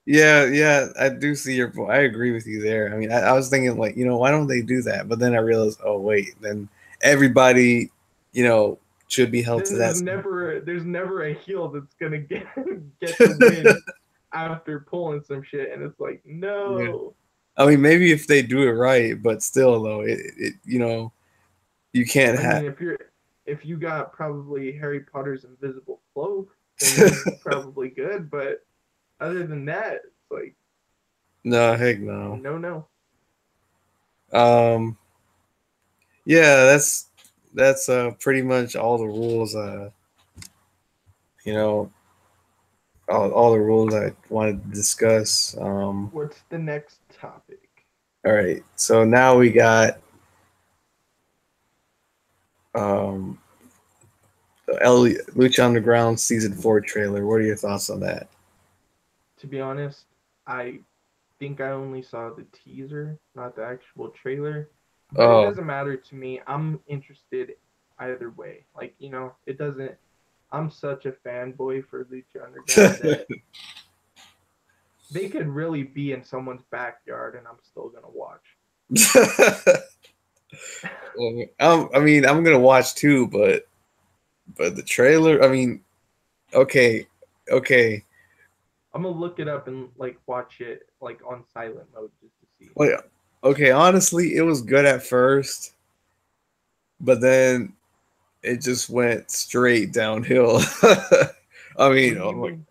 Yeah, I do see your point. I agree with you there. I mean, I was thinking like, why don't they do that? But then I realized, oh wait, then everybody, should be held to Then that. there's never a heel that's gonna get the win after pulling some shit, and it's like, Yeah. no. I mean, maybe if they do it right, but still though, you can't I have. mean, if you got probably Harry Potter's invisible cloak, then you'd be probably good. But other than that, it's like, No, heck no. no, no. Um, yeah, that's pretty much all the rules. You know, all the rules I wanted to discuss. What's the next topic? All right, so now we got um the Lucha Underground season 4 trailer. What are your thoughts on that? To be honest, I think I only saw the teaser, not the actual trailer. But it Oh, doesn't matter to me. I'm interested either way. Like, it doesn't. I'm such a fanboy for Lucha Underground that they could really be in someone's backyard and I'm still gonna watch. I mean, I'm gonna watch too, but the trailer. I mean, okay, okay. I'm gonna look it up and like watch it like on silent mode just to see. Wait, okay. Honestly, it was good at first, but then it just went straight downhill. I mean, What do you mean?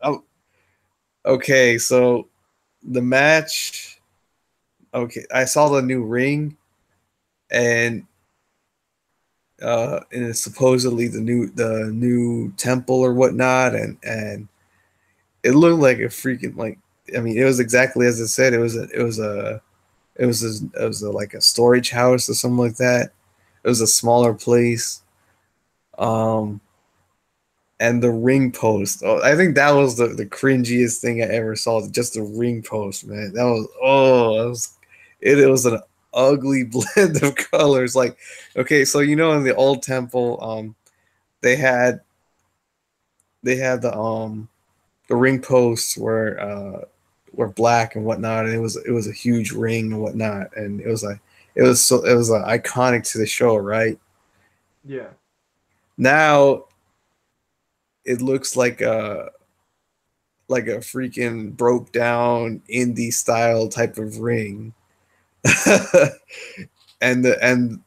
okay, so the match. Okay, I saw the new ring, and it's supposedly the new temple or whatnot, and it looked like a freaking like. I mean, it was exactly as it said. It was like a storage house or something like that. It was a smaller place. Um, and the ring post. Oh, I think that was the cringiest thing I ever saw. Just the ring post, man. It was an ugly blend of colors. Like, okay, so in the old temple, they had the ring posts were black and whatnot, and it was a huge ring and whatnot, and it was iconic to the show, right? Yeah. Now it looks like a freaking broke down indie style type of ring. and the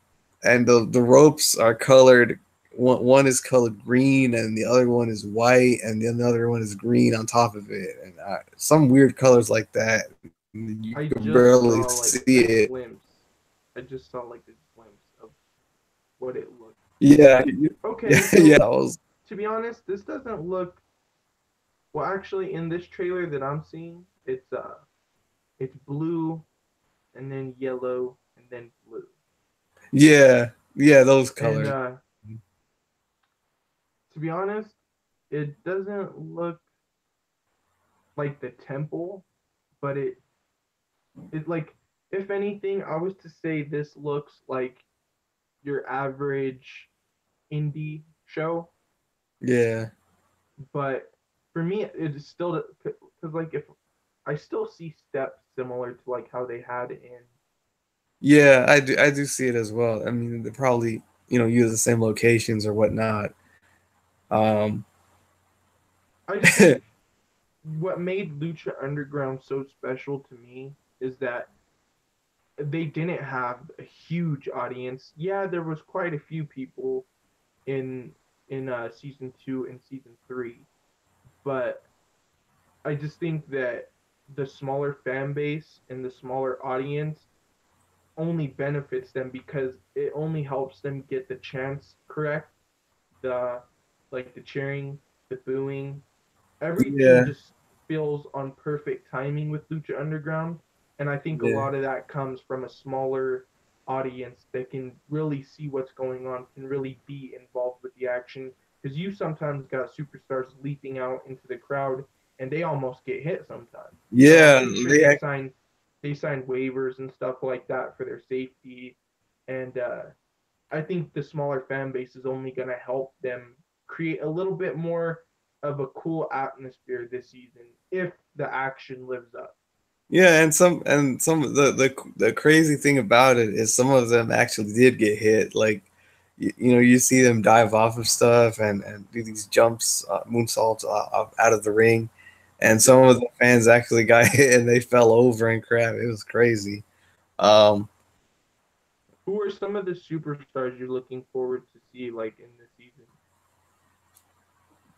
ropes are colored. One is colored green and the other one is white and the other one is green on top of it, and some weird colors like that. You I can just barely saw like see a it. glimpse. I just saw like a glimpse of what it looked. Yeah, Okay, yeah, yeah. so to be honest, this doesn't look well. Actually, in this trailer that I'm seeing, it's blue and then yellow and then blue. yeah, those And colors. to be honest, it doesn't look like the temple, but it like, if anything, I was to say this looks like your average indie show, Yeah, but for me it is still, because like, if I still see steps similar to like how they had in. yeah, I do see it as well. I mean, they probably use the same locations or whatnot. Um, I just think what made Lucha Underground so special to me is that they didn't have a huge audience. Yeah, there was quite a few people in season 2 and season 3, but I just think that the smaller fan base and the smaller audience only benefits them because it only helps them get the chance correct. The Like the cheering, the booing, everything yeah, just feels on perfect timing with Lucha Underground, And I think a Yeah. lot of that comes from a smaller audience that can really see what's going on, can really be involved with the action. Because you sometimes got superstars leaping out into the crowd and they almost get hit sometimes. I'm Yeah, pretty sure they signed waivers and stuff like that for their safety. And I think the smaller fan base is only going to help them create a little bit more of a cool atmosphere this season if the action lives up. yeah, and some of the crazy thing about it is some of them actually did get hit. Like, you see them dive off of stuff and do these jumps, moonsaults out of the ring, and some Yeah. of the fans actually got hit and they fell over and crap. It was crazy. Um, Who are some of the superstars you're looking forward to see like in this season?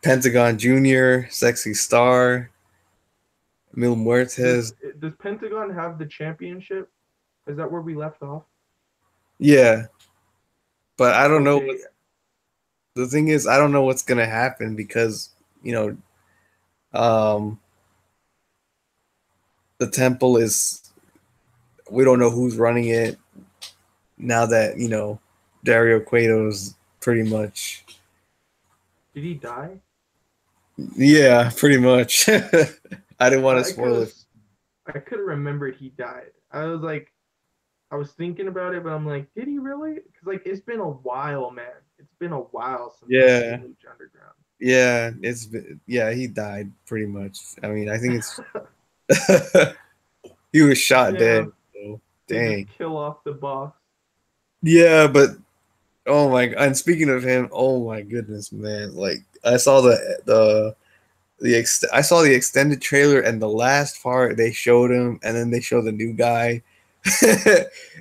Pentagon Junior, Sexy Star, Mil Does Muertes. does Pentagon have the championship? Is that where we left off? Yeah, but I don't know what Okay. the thing is. I don't know what's gonna happen because you know um, the temple is. We don't know who's running it now that Dario Cueto's pretty much. Did he die? Yeah, pretty much. I didn't want to I could spoil have it. I could have remembered he died. I was thinking about it, but I'm like, did he really? Because like it's been a while, man. It's been a while since I've seen Yeah, Lucha Underground. yeah, yeah, he died pretty much. I mean, I think it's he was shot dead. Damn, So, they just dang. kill off the boss. Yeah, but oh my, and speaking of him, oh my goodness, man! Like I saw I saw the extended trailer and the last part they showed him, and then they show the new guy,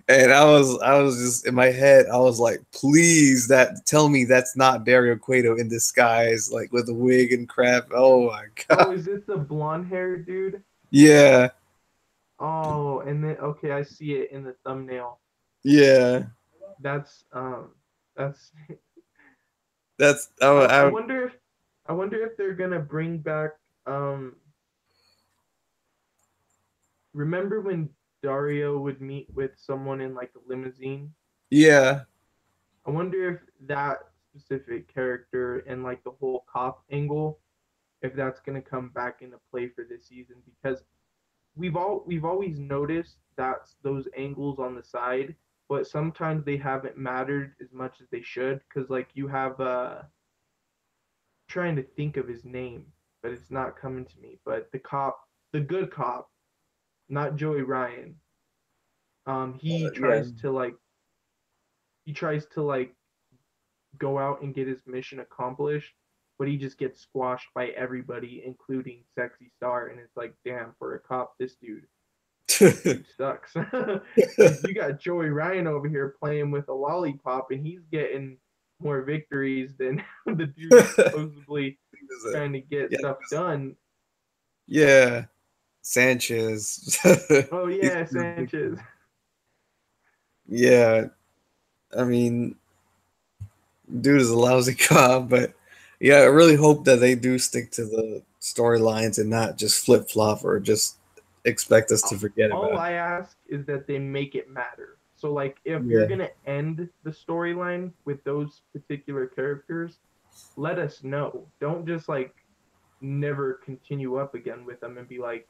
and I was just in my head. I was like, please, that tell me that's not Dario Cueto in disguise, like with a wig and crap. Oh my Oh, god. is this the blonde hair dude? Yeah, Oh, and then okay, I see it in the thumbnail. yeah. That's that's That's I I wonder if they're gonna bring back um remember when Dario would meet with someone in like a limousine? yeah. I wonder if that specific character and like the whole cop angle, if that's gonna come back into play for this season because we've always noticed that's those angles on the side, but sometimes they haven't mattered as much as they should. Because like you have trying to think of his name, but it's not coming to me. But the cop, the good cop, not Joey Ryan. He Yeah. tries to like go out and get his mission accomplished, but he just gets squashed by everybody, including Sexy Star. And it's like, damn, for a cop, this dude sucks. You got Joey Ryan over here playing with a lollipop, and he's getting more victories than the dude who's supposedly trying to get Yeah, stuff done. yeah. Sanchez. Oh He's yeah, pretty big. Sanchez. Yeah, I mean, dude is a lousy cop, but yeah, I really hope that they do stick to the storylines and not just flip flop or just expect us to forget All about it. I ask is that they make it matter. So like if you're Yeah. gonna end the storyline with those particular characters, let us know. Don't just like never continue up again with them and be like,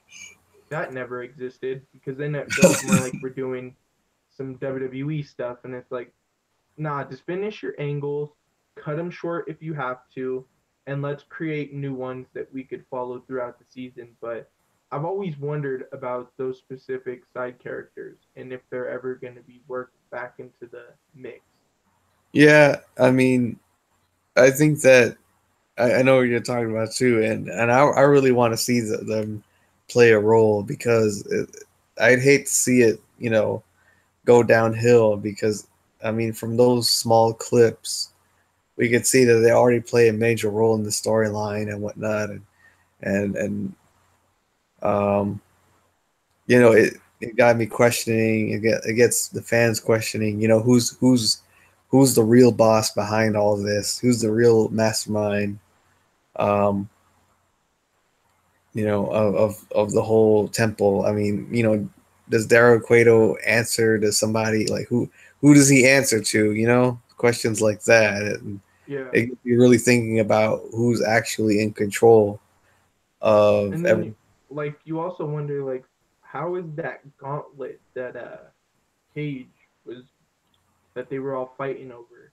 that never existed because then it feels more like we're doing some WWE stuff and it's like, nah, just finish your angles, cut them short if you have to, and let's create new ones that we could follow throughout the season. But I've always wondered about those specific side characters and if they're ever going to be worked back into the mix. Yeah, I mean, I think that I know what you're talking about too, and I really want to see them play a role because I'd hate to see it, go downhill because I mean, from those small clips, we could see that they already play a major role in the storyline and whatnot, and um, it got me questioning. It gets the fans questioning. Who's the real boss behind all of this? Who's the real mastermind? Um, of the whole temple. I mean, does Daryl Cueto answer to somebody? Like who does he answer to? You know, questions like that. And Yeah. it gets you really thinking about who's actually in control of And then everything. like you also wonder like how is that gauntlet that Cage was that they were all fighting over?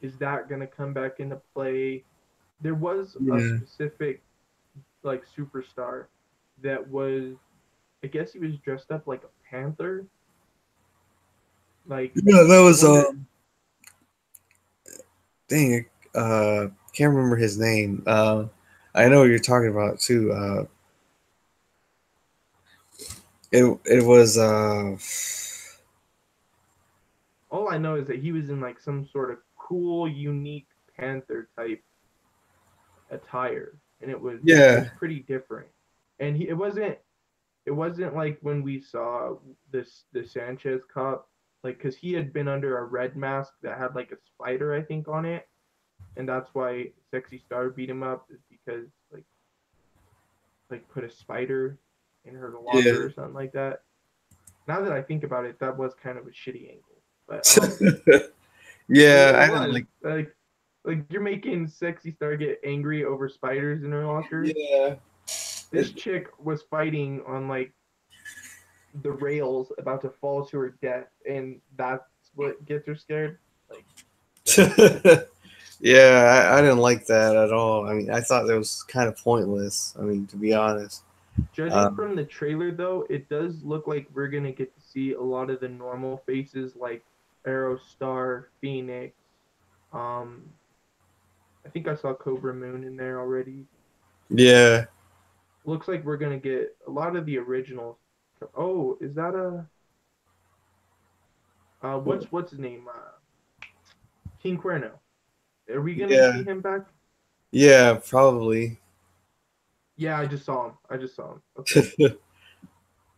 Is that gonna come back into play? There was a Yeah, specific like superstar that was I guess he was dressed up like a panther. Like yeah, that I was wonder dang, can't remember his name. I know what you're talking about too. It was all I know is that he was in like some sort of cool, unique panther type attire, and it yeah, was pretty different. And it wasn't like when we saw the Sanchez Cup, like because he had been under a red mask that had like a spider I think on it, and that's why Sexy Star beat him up is because like put a spider in her locker yeah. or something like that. Now that I think about it, that was kind of a shitty angle, but Yeah, it I didn't was like. like you're making Sexy Star get angry over spiders in her locker. Yeah, This chick was fighting on like the rails about to fall to her death, and that's what gets her scared. Like, yeah, I didn't like that at all. I mean, I thought that was kind of pointless. I mean, to be honest. judging Um, from the trailer, though, it does look like we're gonna get to see a lot of the normal faces like Aerostar, Phoenix. Um, I think I saw Cobra Moon in there already. yeah, Looks like we're gonna get a lot of the originals. Oh, is that a what's his name? King Cuerno. Are we gonna yeah, see him back? yeah, probably. Yeah, I just saw him. I just saw him. Okay.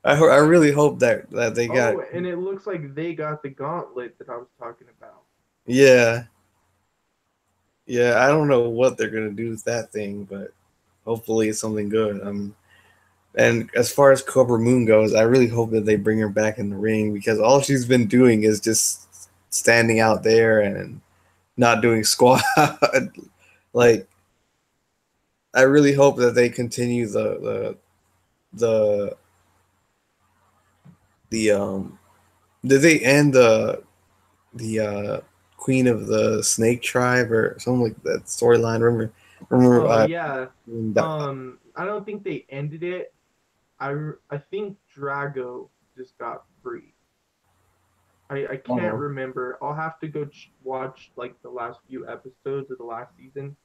I really hope that they got. Oh, and it looks like they got the gauntlet that I was talking about. Yeah, yeah. I don't know what they're gonna do with that thing, but hopefully it's something good. And as far as Cobra Moon goes, I really hope that they bring her back in the ring because all she's been doing is just standing out there and not doing squat. Like, I really hope that they continue the the. Did they end the Queen of the Snake Tribe or something like that storyline? Remember Oh yeah. that, I don't think they ended it. I think Drago just got free. I can't oh, remember. I'll have to go watch like the last few episodes of the last season.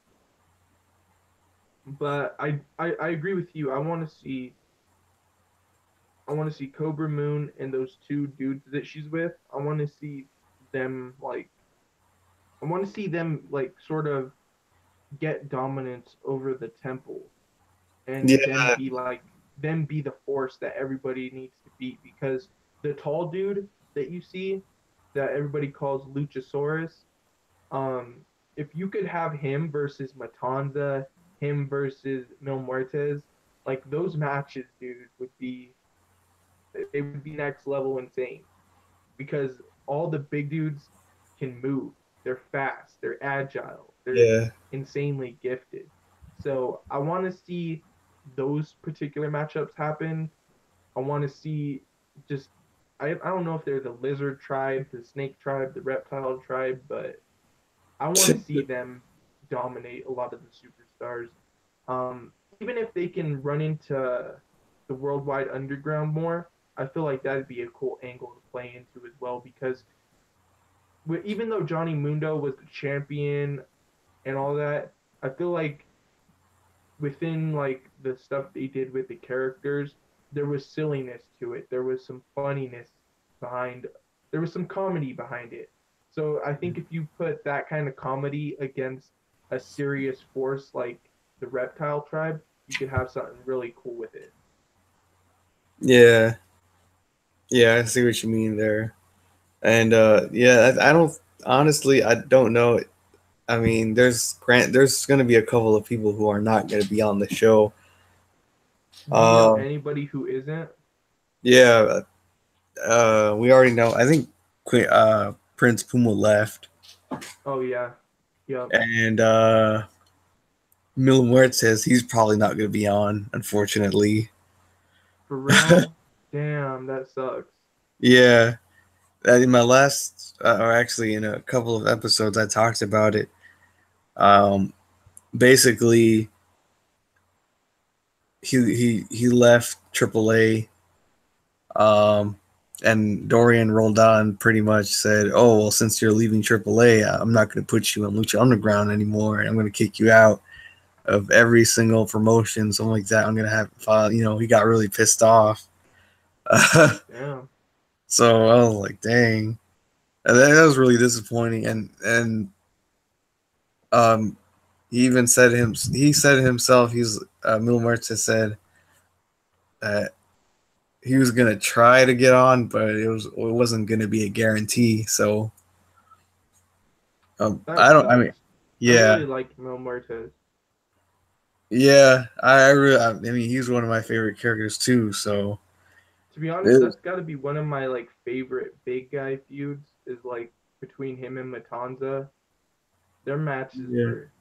But I agree with you. I want to see Cobra Moon and those two dudes that she's with. I want to see them like I want to see them like sort of get dominance over the temple and yeah, them be the force that everybody needs to beat because the tall dude that you see that everybody calls Luchasaurus, um, if you could have him versus Matanza, him versus Mil Muertes, like those matches, dude, they would be next level insane because all the big dudes can move. They're fast, they're agile, they're yeah, insanely gifted. So I want to see those particular matchups happen. I want to see just I don't know if they're the lizard tribe, the snake tribe, the reptile tribe, but I want to see them dominate a lot of the superstars. Even if they can run into the worldwide underground more, I feel like that'd be a cool angle to play into as well because even though Johnny Mundo was the champion and all that, I feel like within like the stuff they did with the characters, there was silliness to it. There was some funniness behind. There was some comedy behind it. So I think if you put that kind of comedy against a serious force like the Reptile Tribe, you could have something really cool with it. yeah, yeah. I see what you mean there. And yeah, I don't honestly. I don't know. I mean, there's going to be a couple of people who are not going to be on the show. Do you know Uh, anybody who isn't? yeah, we already know. I think Prince Puma left, Oh yeah, yep. and Mil Muertes, he's probably not going to be on, unfortunately. For real. Damn, that sucks. Yeah, in my last, or actually in a couple of episodes, I talked about it. Um, Basically, he left AAA, um, and Dorian rolled on pretty much said, "Oh well, since you're leaving AAA, I'm not going to put you on Lucha Underground anymore. I'm going to kick you out of every single promotion, something like that. I'm going to have file." He got really pissed off. Damn. So I was like, "Dang." And that was really disappointing. And um, he said himself. Mil Muertes said that he was gonna try to get on, but it wasn't gonna be a guarantee. So That I don't. I mean, sucks. I yeah, really like Mil Muertes. yeah. I really. I mean, he's one of my favorite characters too. So To be honest, it, that's got to be one of my like favorite big guy feuds is like between him and Matanza. Their matches yeah, were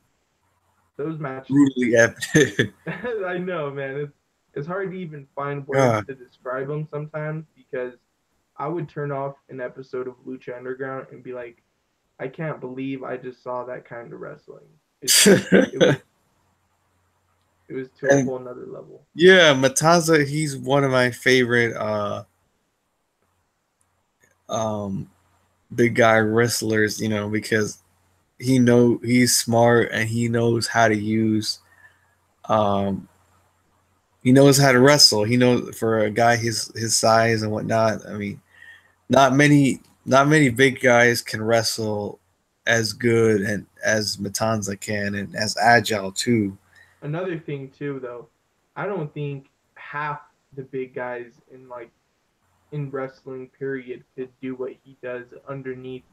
those matches were brutally just epic. I know, man. It's hard to even find words God. to describe them sometimes because I would turn off an episode of Lucha Underground and be like, I can't believe I just saw that kind of wrestling. It's just it was it was to a And whole nother level. yeah, Matanza, he's one of my favorite um big guy wrestlers, because he's smart and um he knows how to wrestle. He knows, for a guy his size and whatnot. I mean, not many big guys can wrestle as good and as Matanza can, and as agile too. Another thing too, though, I don't think half the big guys in wrestling period could do what he does underneath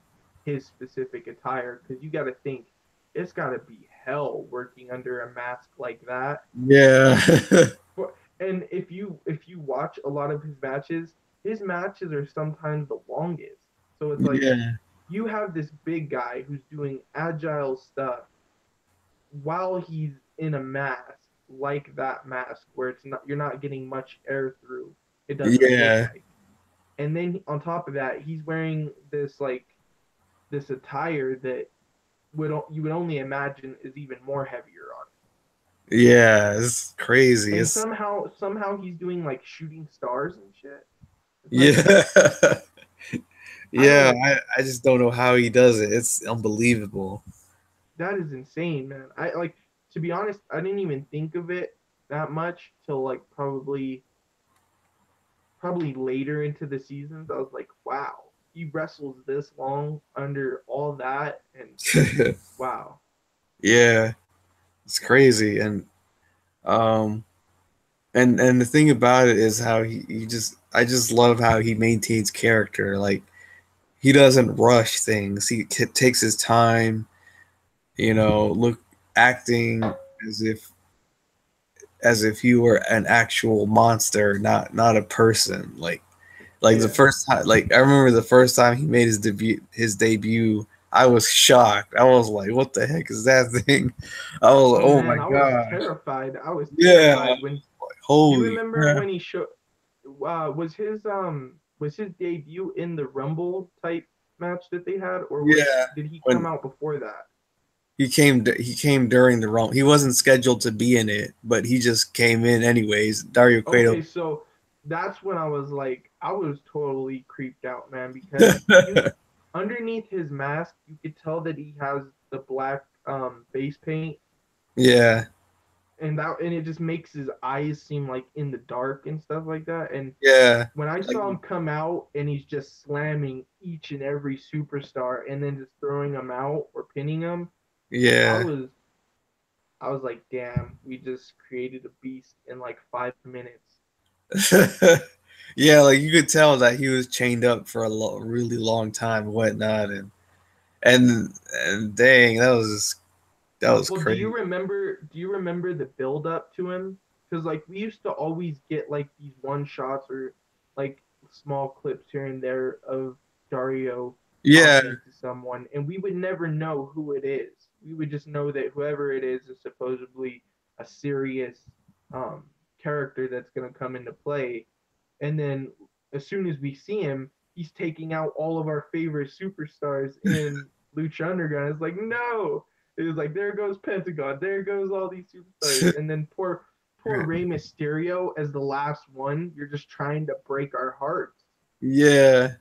his specific attire because you got to think it's got to be hell working under a mask like that. Yeah. And if you watch a lot of his matches are sometimes the longest. So it's like Yeah. you have this big guy who's doing agile stuff while he's in a mask like that mask where it's not you're not getting much air through. It doesn't look Yeah. like. And then on top of that, he's wearing this attire that would you would only imagine is even more heavier on Yeah. It's crazy. him. And It's somehow he's doing like shooting stars and shit. It's like yeah. I Yeah. don't. I just don't know how he does it. It's unbelievable. That is insane, man. I like to be honest. I didn't even think of it that much till like probably later into the seasons. I was like, wow, he wrestles this long under all that, and wow. Yeah. It's crazy. Um and the thing about it is how he just I just love how he maintains character. Like, he doesn't rush things. He takes his time, look acting as if he were an actual monster, not a person. Like the Yeah. first time, like I remember the first time he made his debut, I was shocked. I was like, "What the heck is that thing?" I was like, Oh "Oh my man, I was gosh!" terrified. I was Yeah, terrified when. Do you holy remember crap! when he showed? Was his debut in the Rumble type match that they had, or Yeah, did he come when out before that? he came during the run. He wasn't scheduled to be in it, but he just came in anyways. Dario Cueto. Okay, so that's when I was like, I was totally creeped out, man, because you underneath his mask, you could tell that he has the black face paint, Yeah, and it just makes his eyes seem like in the dark and stuff like that. And yeah, when I like saw him come out and he's just slamming each and every superstar and then just throwing them out or pinning them, I yeah. was I was like, damn, we just created a beast in like 5 minutes. Yeah, like you could tell that he was chained up for a really long time and whatnot, and dang, that was Well, do you crazy. remember? Do you remember the build up to him? Because like we used to always get like these one shots or like small clips here and there of Dario Yeah, talking to someone, and we would never know who it is. We would just know that whoever it is supposedly a serious um, character that's going to come into play. And then as soon as we see him, he's taking out all of our favorite superstars in Lucha Underground. It's like, no. It was like, there goes Pentagon, there goes all these superstars. And then poor Rey Mysterio as the last one. You're just trying to break our hearts. yeah,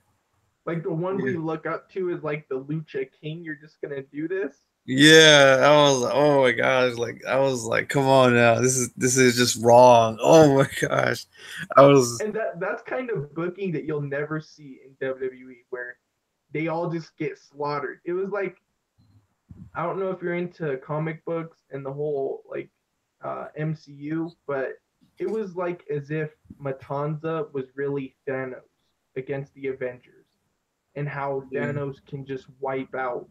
Like the one yeah. we look up to is like the Lucha King. You're just gonna do this? Yeah, I was oh my gosh, like I was like, come on now, this is just wrong. Oh my gosh, I was And that's kind of booking that you'll never see in WWE, where they all just get slaughtered. It was like, I don't know if you're into comic books and the whole like MCU, but it was like as if Matanza was really Thanos against the Avengers, and how yeah, Thanos can just wipe out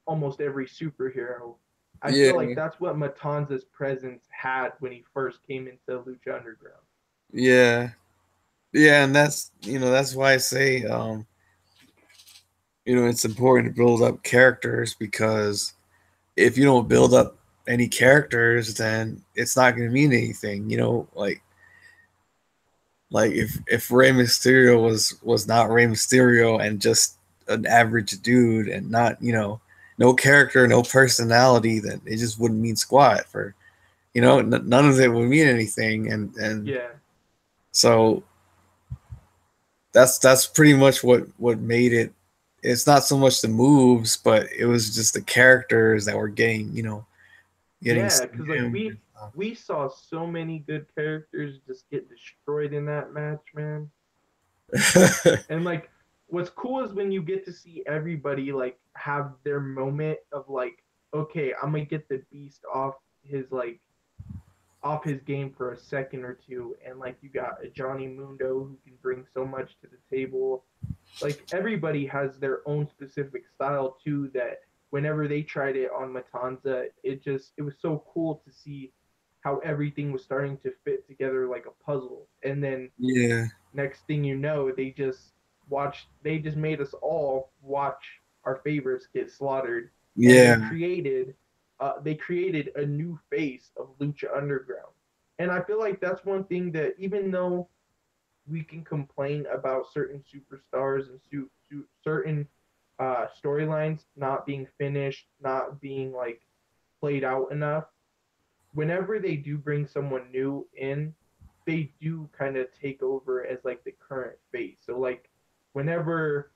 almost every superhero. I feel like yeah, that's what Matanza's presence had when he first came into Lucha Underground. yeah, yeah, and that's why I say it's important to build up characters because if you don't build up any characters, then it's not going to mean anything. Like if Rey Mysterio was not Rey Mysterio and just an average dude and not no character, no personality, then it just wouldn't mean squat for none of it would mean anything, and Yeah, so that's pretty much what made it. It's not so much the moves, but it was just the characters that were getting yeah, because like slammed and we saw so many good characters just get destroyed in that match, man. stuff. And like, what's cool is when you get to see everybody like have their moment of like, okay, I'm gonna get the beast his like off his game for a second or two, and like you got a Johnny Mundo who can bring so much to the table. Like everybody has their own specific style too. That whenever they tried it on Matanza, it was so cool to see how everything was starting to fit together like a puzzle. And then Yeah, next thing you know, they just made us all watch our favorites get slaughtered, and yeah. they created a new face of Lucha Underground. And I feel like that's one thing that, even though we can complain about certain superstars and certain storylines not being finished, not being like played out enough, whenever they do bring someone new in, they do kind of take over as like the current face. So like whenever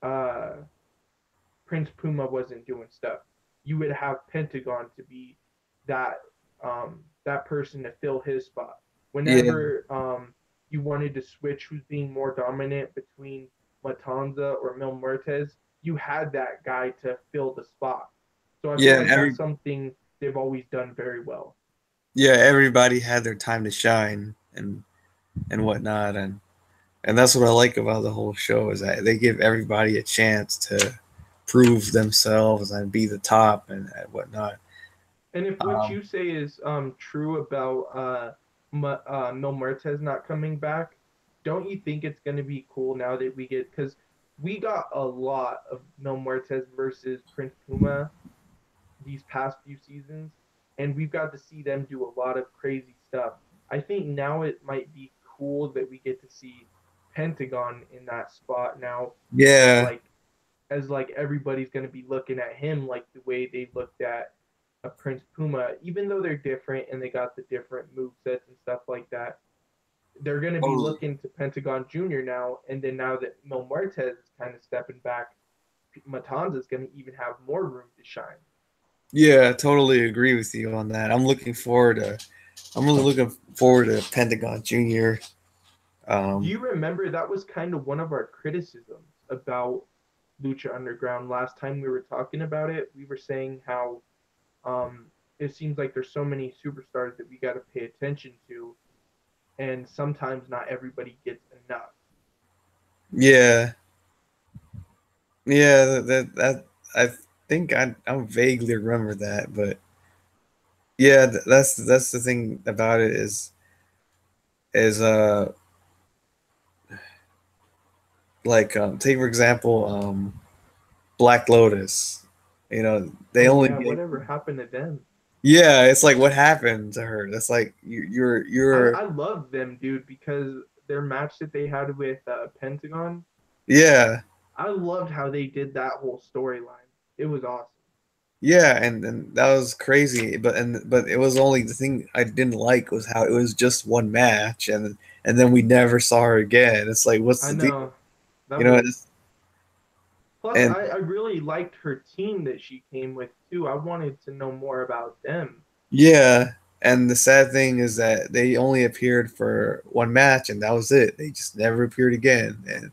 uh Prince Puma wasn't doing stuff, you would have Pentagon to be that that person to fill his spot. Yeah, Whenever you wanted to switch who's being more dominant between Matanza or Mil Muertes, you had that guy to fill the spot. So I feel yeah. like that's something they've always done very well. Everybody had their time to shine and whatnot, and that's what I like about the whole show is that they give everybody a chance to prove themselves and be the top and whatnot. And if what Um, you say is true about Mil Muertes not coming back, don't you think it's going to be cool now that we get, because we got a lot of Mil Muertes versus Prince Puma these past few seasons, and we've got to see them do a lot of crazy stuff. I think now it might be cool that we get to see Pentagon in that spot now, as yeah. like everybody's going to be looking at him like the way they looked at a Prince Puma, even though they're different and they got the different move sets and stuff like that. They're going to be Totally. looking to Pentagon Jr. now, and then now that Mil Muertes is kind of stepping back, Matanza is going to even have more room to shine. Yeah, I totally agree with you on that. I'm really looking forward to Pentagon Junior. Do Um, you remember that was kind of one of our criticisms about Lucha Underground last time we were talking about it? We were saying how it seems like there's so many superstars that we got to pay attention to, and sometimes not everybody gets enough. yeah, yeah. That I think I vaguely remember that, but yeah, that's the thing about it is Like, take for example, Black Lotus. You know, they Oh only yeah, get, whatever happened to them? yeah. It's like what happened to her. That's like I love them, dude, because their match that they had with Pentagon, yeah. I loved how they did that whole storyline. It was awesome. Yeah, and that was crazy. But it was only the thing I didn't like was how it was just one match, and then we never saw her again. It's like, what's I the deal? know You that know, was. it's, Plus, and I really liked her team that she came with too. I wanted to know more about them. yeah, and the sad thing is that they only appeared for one match, and that was it. They just never appeared again.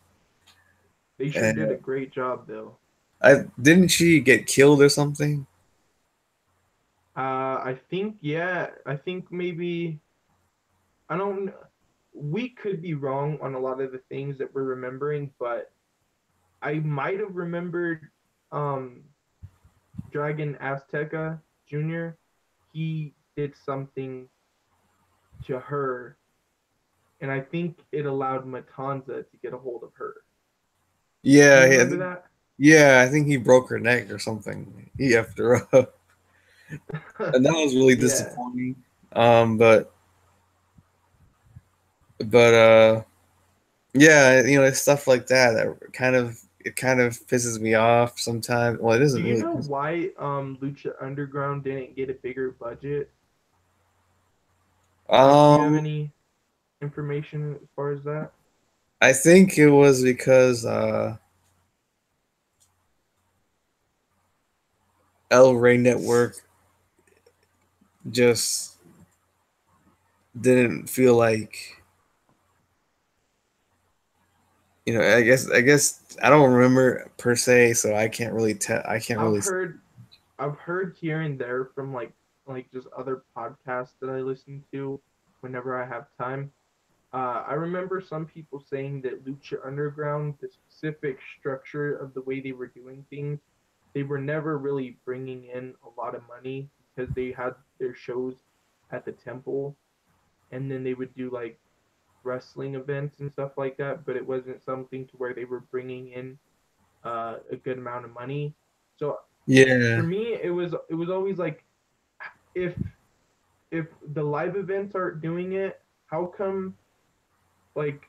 They sure did a And great job though. I didn't she get killed or something? I think yeah, I think maybe I don't. We could be wrong on a lot of the things that we're remembering, but I might have remembered um Dragon Azteca Jr. He did something to her, and I think it allowed Matanza to get a hold of her. Do Yeah, you I remember think, that? yeah, I think he broke her neck or something. He effed her up, and that was really Yeah. disappointing. But but yeah, you know, it's stuff like that that kind of pisses me off sometimes. Well, it Do doesn't you really know piss. why Lucha Underground didn't get a bigger budget? Do you have Um, any information as far as that? I think it was because El Rey Network just didn't feel like, you know. I guess I don't remember per se, so I can't really tell. I can't I've really. heard I've heard here and there from like just other podcasts that I listen to whenever I have time. I remember some people saying that Lucha Underground, the specific structure of the way they were doing things, they were never really bringing in a lot of money because they had their shows at the temple, and then they would do like wrestling events and stuff like that, but it wasn't something to where they were bringing in a good amount of money. So for Yeah, me, it was always like if if the live events aren't doing it, how come like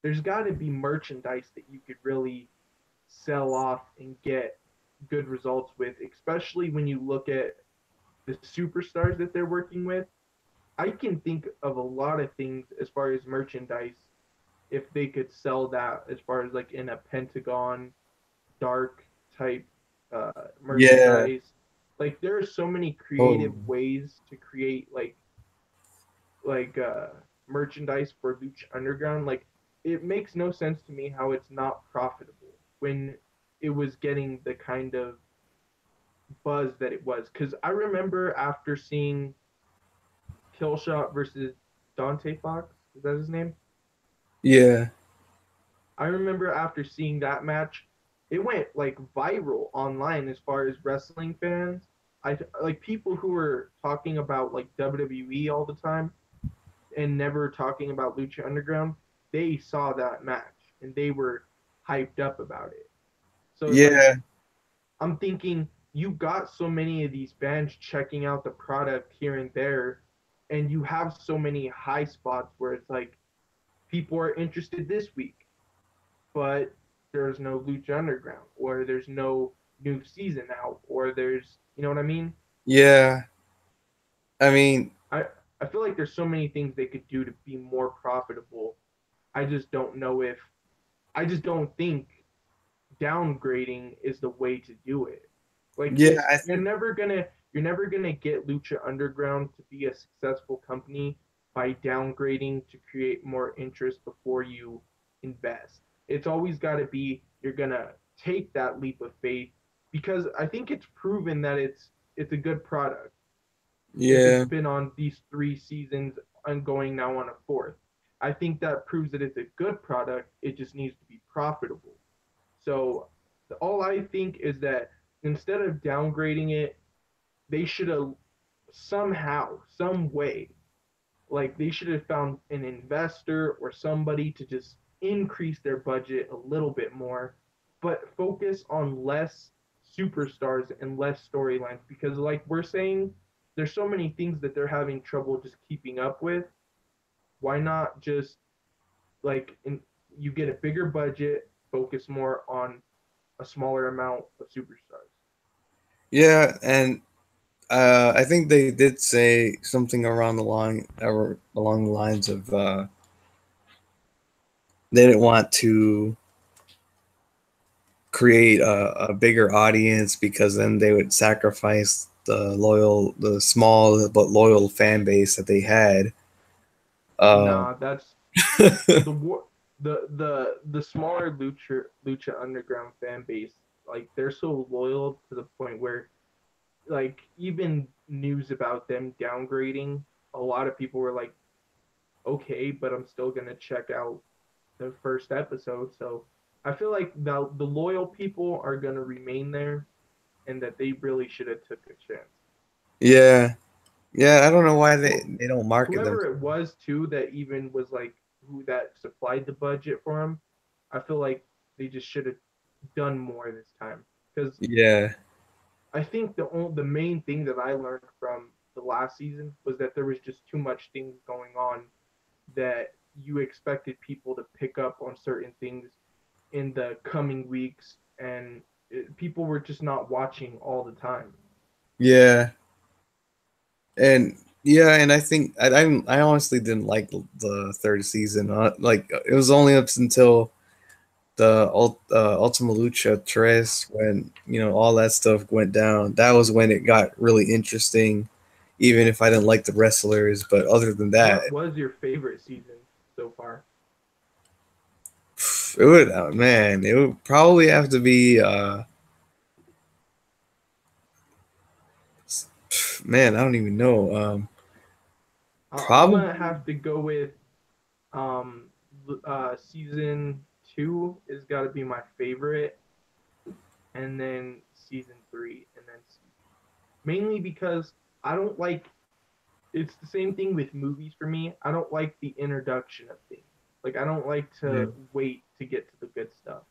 there's got to be merchandise that you could really sell off and get good results with, especially when you look at the superstars that they're working with. I can think of a lot of things as far as merchandise if they could sell that as far as like in a Pentagon dark type yeah, merchandise. Like there are so many creative totally. ways to create like merchandise for Lucha Underground. Like it makes no sense to me how it's not profitable when it was getting the kind of buzz that it was. Because I remember after seeing Killshot versus Dante Fox, is that his name? Yeah, I remember after seeing that match, it went like viral online as far as wrestling fans. I like people who were talking about like WWE all the time and never talking about Lucha Underground. They saw that match and they were hyped up about it. So it's like yeah, I'm thinking you got so many of these fans checking out the product here and there, and you have so many high spots where it's like people are interested this week, but there's no Lucha Underground, or there's no new season out, or there's, you know what I mean? yeah. I mean, I I feel like there's so many things they could do to be more profitable. I just don't know if I just don't think downgrading is the way to do it. Like yeah, it's I think, you're never gonna get Lucha Underground to be a successful company by downgrading to create more interest before you invest. It's always got to be you're gonna take that leap of faith because I think it's proven that it's a good product if it's yeah, been on these 3 seasons and going now on a fourth. I think that proves that it's a good product. It just needs to be profitable. So all I think is that instead of downgrading it, they should have somehow, some way, like they should have found an investor or somebody to just increase their budget a little bit more, but focus on less superstars and less storylines because, like we're saying, there's so many things that they're having trouble just keeping up with. Why not just like you get a bigger budget, focus more on a smaller amount of superstars? Yeah, and I think they did say something around the line, or along the lines of they didn't want to create a bigger audience because then they would sacrifice the small but loyal fan base that they had. Uh, Nah, that's the war. The smaller lucha underground fan base, like they're so loyal to the point where like even news about them downgrading, a lot of people were like, okay, but I'm still gonna check out the first episode. So I feel like the loyal people are gonna remain there, and that they really should have took a chance. yeah, yeah. I don't know why they don't market them. Whoever it was too that even was like who that supplied the budget for them, I feel like they just should have done more this time because Yeah, I think the main thing that I learned from the last season was that there was just too much things going on that you expected people to pick up on certain things in the coming weeks, and people were just not watching all the time. yeah, and yeah, and I think I honestly didn't like the third season. Like it was only up until the Ultima Lucha Tres when all that stuff went down. That was when it got really interesting. Even if I didn't like the wrestlers, but other than that, What was your favorite season so far? it would man, it would probably have to be man, I don't even know. I'm Probably gonna have to go with um season two is got to be my favorite, and then season three, and then mainly because I don't like. It's the same thing with movies for me. I don't like the introduction of things. Like I don't like yeah, to wait to get to the good stuff.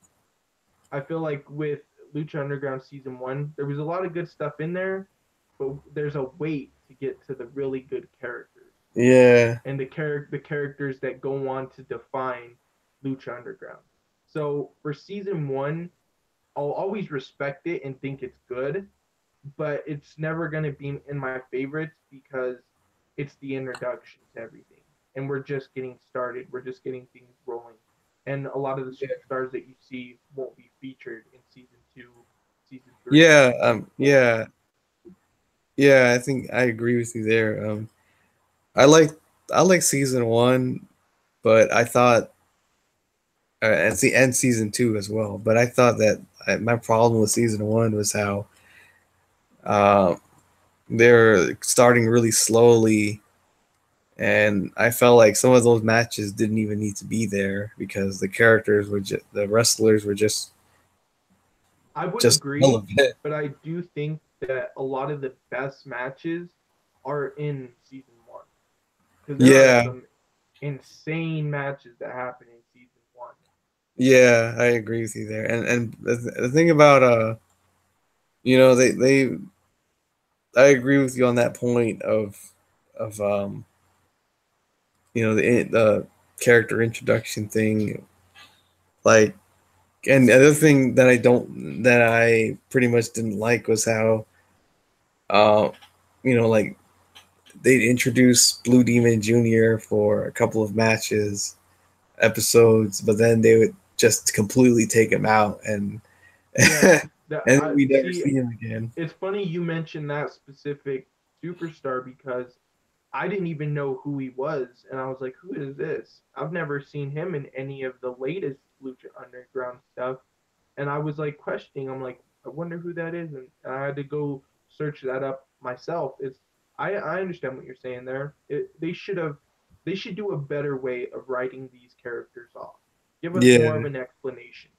I feel like with Lucha Underground season one, there was a lot of good stuff in there, but there's a wait to get to the really good characters yeah, and the characters that go on to define Lucha Underground. So for season one, I'll always respect it and think it's good, but it's never gonna be in my favorites because it's the introduction to everything, and we're just getting started. We're just getting things rolling, and a lot of the superstars that you see won't be featured in season two, season three, and yeah, season four. yeah, yeah. I think I agree with you there. I like I like season one, but I thought and the end season two as well. But I thought that my problem with season one was how uh, they're starting really slowly, and I felt like some of those matches didn't even need to be there because the wrestlers were I would just agree, relevant. but I do think that a lot of the best matches are in season one because there are Yeah, some insane matches that happen in season one. yeah, I agree with you there. And the thing about they I agree with you on that point of the character introduction thing. Like, and the other thing that I pretty much didn't like was how uh like they'd introduce Blue Demon Jr. for a couple of episodes, but then they would just completely take him out and Yeah, and that then I we never see. see him again. It's funny you mentioned that specific superstar because I didn't even know who he was, and I was like, "Who is this?" I've never seen him in any of the latest Lucha Underground stuff, and I was like questioning. I'm like, "I wonder who that is," and I had to go search that up myself. I understand what you're saying there. They should do a better way of writing these characters off. Give us more of Yeah, an explanation.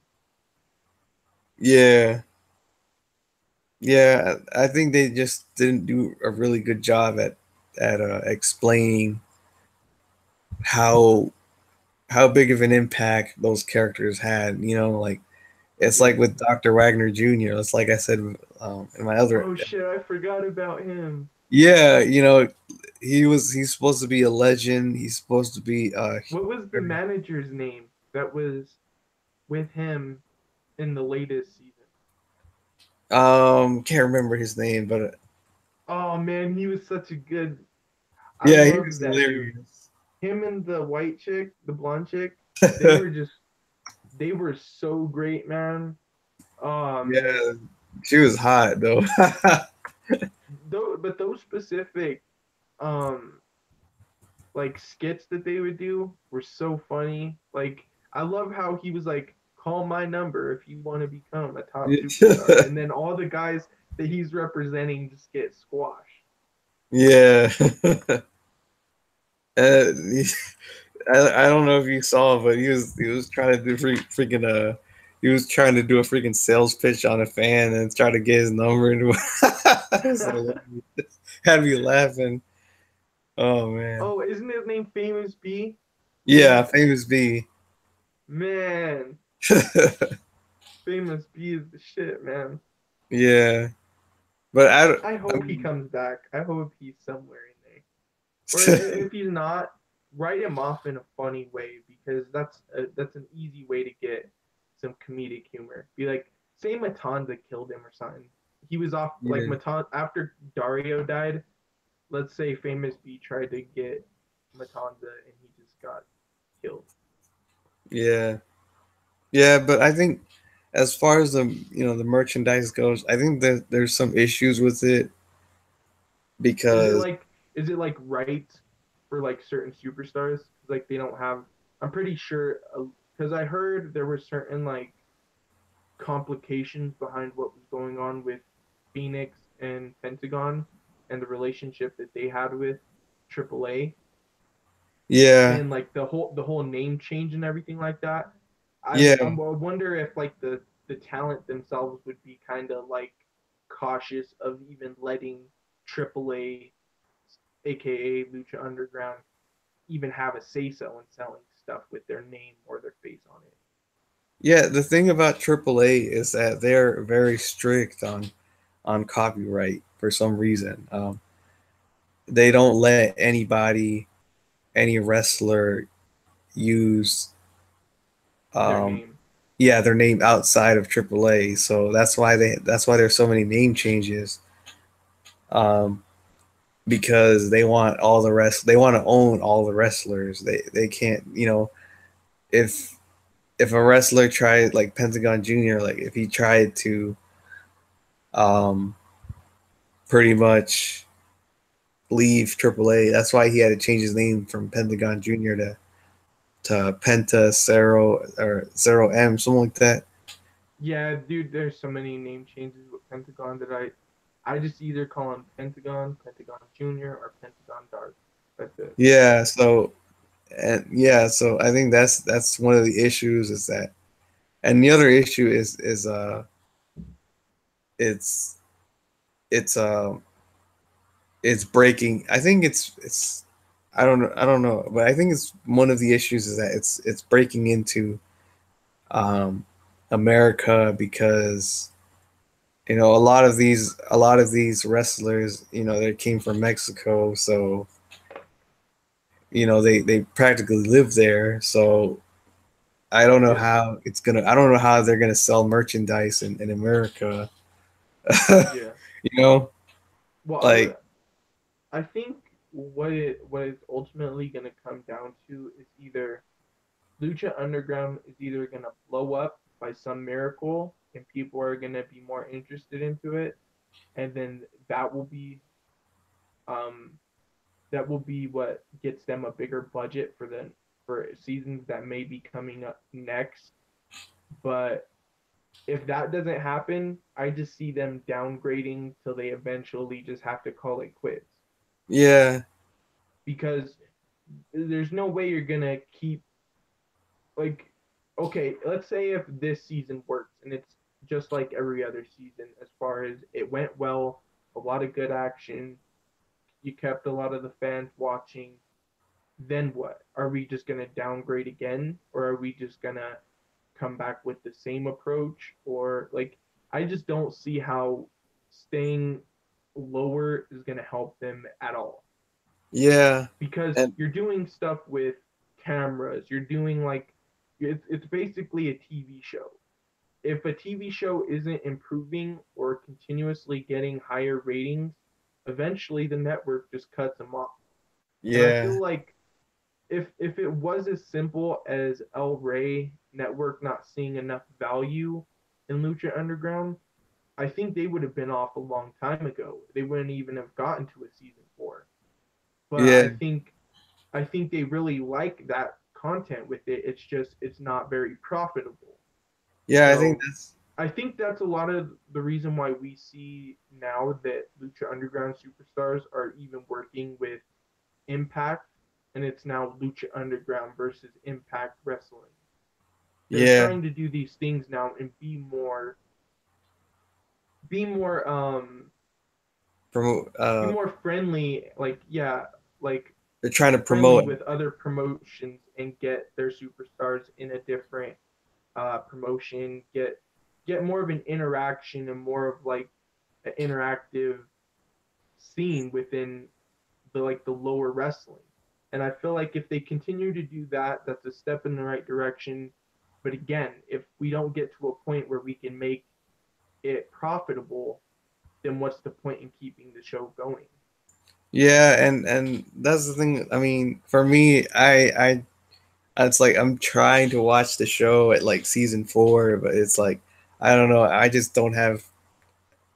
yeah, yeah. I think they just didn't do a really good job at explaining how how big of an impact those characters had. You know, like it's Yeah. like with Dr. Wagner Jr. It's like I said in my other. Oh shit, I forgot about him. Yeah, you know, he's supposed to be a legend. He's supposed to be What was the manager's name that was with him in the latest season? can't remember his name, but Oh man, he was such a good. I yeah, he was loved that dude. hilarious. Him and the white chick, the blonde chick, they were just they were so great, man. Oh man. Yeah, she was hot though. Though, but those specific um like skits that they would do were so funny. Like I love how he was like, "Call my number if you want to become a top superstar," and then all the guys that he's representing just get squashed. Yeah. Uh, I don't know if you saw, but he was trying to do freaking he was trying to do a freaking sales pitch on a fan and try to get his number and it was hilarious. Had me laughing. Oh man. Oh, isn't his name Famous B? Yeah, famous B. Man, Famous B is the shit, man. Yeah, but I I hope he mean, comes back. I hope he's somewhere in there. Or if he's not, write him off in a funny way because that's an easy way to get some comedic humor. Be like, say Matanza killed him or something. He was off like yeah, Matanza after Dario died. Let's say Famous B tried to get Matanza and he just got killed. yeah, yeah. But I think as far as the merchandise goes, I think that there's some issues with it Is it because like is it like right for like certain superstars? Like they don't have. I'm pretty sure because I heard there were certain like complications behind what was going on with Phoenix and Pentagon and the relationship that they had with AAA yeah, and like the whole name change and everything like that. yeah, I wonder if like the talent themselves would be kind of like cautious of even letting AAA, aka Lucha Underground, even have a say so in selling stuff with their name or their face on it. yeah. The thing about AAA is that they're very strict on copyright for some reason. They don't let anybody, any wrestler, use Their um, name. yeah, their name outside of AAA. So that's why there's so many name changes. Um, because they want to own all the wrestlers. They can't, if if a wrestler tried like Pentagon Jr., like if he tried to um pretty much leave AAA, that's why he had to change his name from Pentagon Jr. to Penta Zero or Zero M, something like that. Yeah, dude, there's so many name changes with Pentagon that I just either call him Pentagon, Pentagon Junior, or Pentagon Dark. That's it. Yeah, so I think that's one of the issues is that, and the other issue is it's it's it's breaking. I think it's I don't know, but I think it's one of the issues is that it's breaking into um America because a lot of these wrestlers, they came from Mexico, so they practically live there. So Yeah, I don't know how they're gonna sell merchandise in America. yeah. you know, Well, like I think what it's ultimately gonna come down to is either Lucha Underground is either gonna blow up by some miracle and people are gonna be more interested into it, and then um that will be what gets them a bigger budget for seasons that may be coming up next. But if that doesn't happen, I just see them downgrading till they eventually just have to call it quits yeah, because there's no way you're gonna keep like okay, let's say if this season works and it's just like every other season as far as it went well, a lot of good action, you kept a lot of the fans watching, then what? Are we just gonna downgrade again, or are we just gonna come back with the same approach? Or like, I just don't see how staying lower is gonna help them at all, Yeah, because and you're doing stuff with cameras. You're doing like it's basically a TV show. If a TV show isn't improving or continuously getting higher ratings, eventually the network just cuts them off. And I yeah, feel like if it was as simple as El Rey Network not seeing enough value in Lucha Underground, I think they would have been off a long time ago. They wouldn't even have gotten to a season 4. But yeah, I think they really like that content with it. It's just it's not very profitable. yeah. I think So I think that's a lot of the reason why we see now that Lucha Underground superstars are even working with Impact, and it's now Lucha Underground versus Impact Wrestling. They're yeah. trying to do these things now and be more Promote. be more friendly, like yeah, like They're trying to friendly promote. with other promotions and get their superstars in a different promotion, get more of an interaction and more of like an interactive scene within the lower wrestling. And I feel like if they continue to do that, that's a step in the right direction. But again, if we don't get to a point where we can make it profitable, then what's the point in keeping the show going? Yeah, and that's the thing. I mean, for me, it's like I'm trying to watch the show at like season 4, but it's like I don't know. I just don't have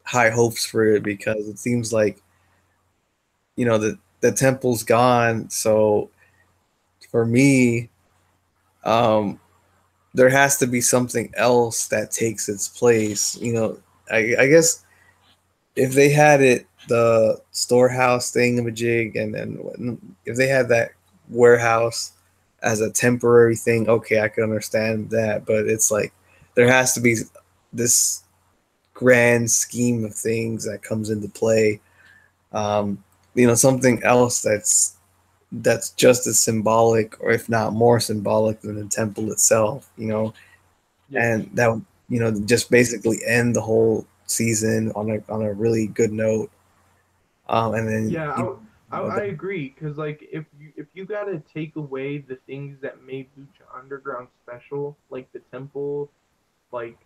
high hopes for it because it seems like the temple's gone. So for me, um, there has to be something else that takes its place. I guess if they had it the storehouse thing of a jig, and then if they had that warehouse as a temporary thing, okay, I could understand that. But it's like there has to be this grand scheme of things that comes into play. um, Something else that's just as symbolic, or if not more symbolic than the temple itself. Yes. And that would just basically end the whole season on a really good note. And then Yeah, I the, agree, because like if you gotta take away the things that made Lucha Underground special, like the temple, like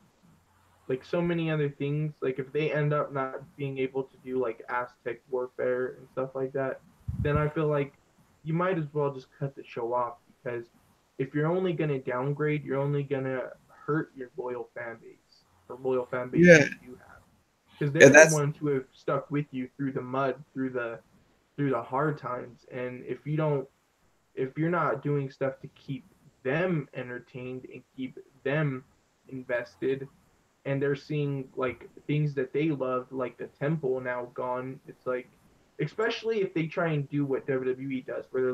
so many other things, like if they end up not being able to do like Aztec warfare and stuff like that, then I feel like you might as well just cut the show off, because if you're only gonna downgrade, you're only gonna hurt your loyal fan base, the loyal fan base yeah, that you do have, because yeah, they're the that's ones who have stuck with you through the mud, through the hard times. And if you're not doing stuff to keep them entertained and keep them invested, and they're seeing like things that they loved, like the temple now gone, it's like, especially if they try and do what WWE does, where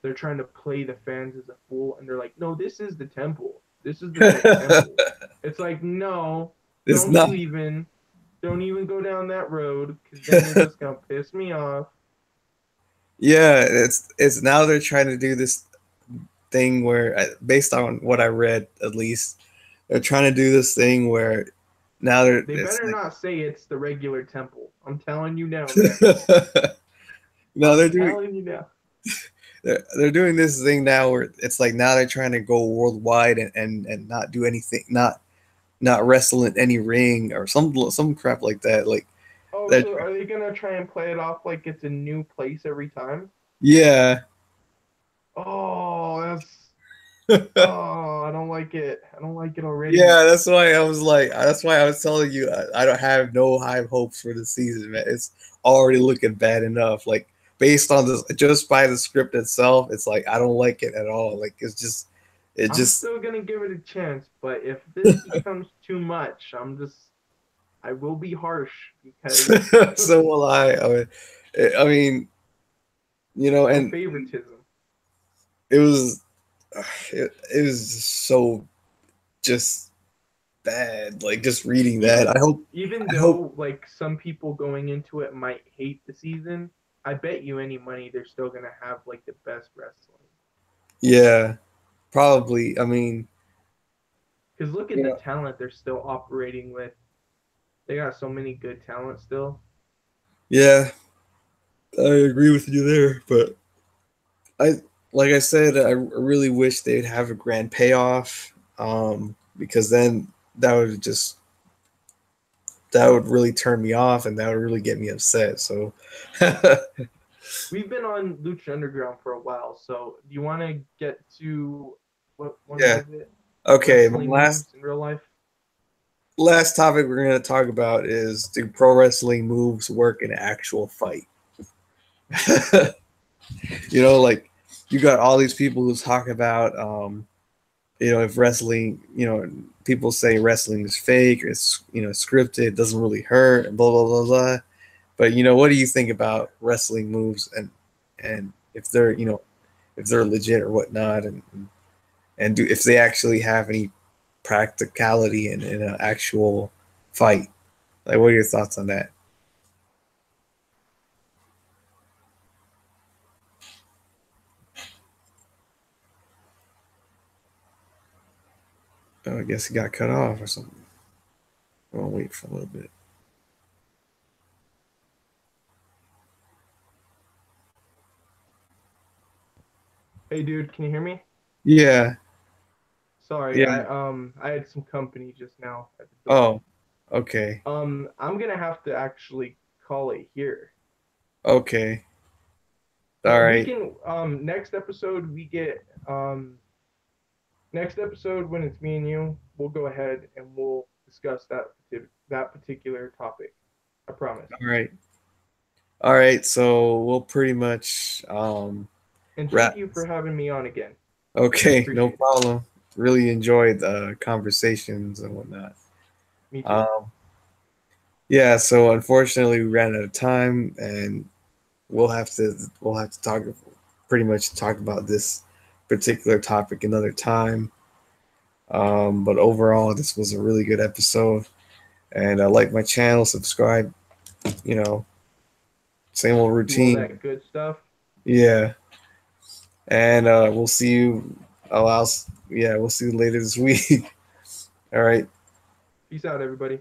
they're trying to play the fans as a fool, and they're like, no, this is the temple, this is the fake temple. It's like, no, it's don't not. you even don't even go down that road, because then you're just gonna piss me off. Yeah, it's now they're trying to do this thing where, based on what I read at least, they're trying to do this thing where now They it's better like not say it's the regular temple. I'm telling you now, man. no, I'm they're doing telling you now. they're doing this thing now where it's like now they're trying to go worldwide, and not do anything, not wrestle in any ring or some crap like that. Like Oh, that. so are they gonna try and play it off like it's a new place every time? Yeah. Oh, oh, I don't like it. I don't like it already. Yeah, that's why I was telling you I don't have no high hopes for the season, man. It's already looking bad enough. Like based on this, just by the script itself, it's like I don't like it at all. Like it I'm just still gonna give it a chance, but if this becomes too much, I will be harsh, because so will I. I mean, no and favoritism. it was it was so just bad. Like just reading that, Even I hope even I hope though like some people going into it might hate the season, I bet you any money they're still gonna have like the best wrestling. Yeah, probably. I mean, Because look at you the know, talent they're still operating with. They got so many good talent still. yeah, I agree with you there, but I like I said, I really wish they'd have a grand payoff, because then that would just that would really turn me off, and that would really get me upset. So, We've been on Lucha Underground for a while, so do you want to get to what one yeah, was it? okay. My Wrestling moves in real life. last topic we're going to talk about is, do pro wrestling moves work in an actual fight? Like you got all these people who talk about, if wrestling, people say wrestling is fake or it's, scripted, it doesn't really hurt, and blah blah blah blah. But what do you think about wrestling moves, and if they're, if they're legit or whatnot, and do if they actually have any practicality in an actual fight? Like, what are your thoughts on that? Oh, I guess he got cut off or something. I'll wait for a little bit. Hey, dude, can you hear me? Yeah, Sorry, yeah. I had some company just now at the door. Oh, okay, I'm gonna have to actually call it here. okay, all But we right, can next episode when it's me and you, we'll go ahead and we'll discuss that particular topic. I promise. all right, all right. So we'll pretty much And thank wrap. you for having me on again. Okay, no Appreciate it. problem. Really enjoyed the conversations and whatnot. Me too. Um, yeah. So unfortunately, we ran out of time, and we'll have to pretty much talk about this particular topic another time. But overall, this was a really good episode, and like my channel, subscribe. You know, same old Do all routine. that good stuff. Yeah, and we'll see you. Oh, yeah, we'll see you later this week. All right. Peace out, everybody.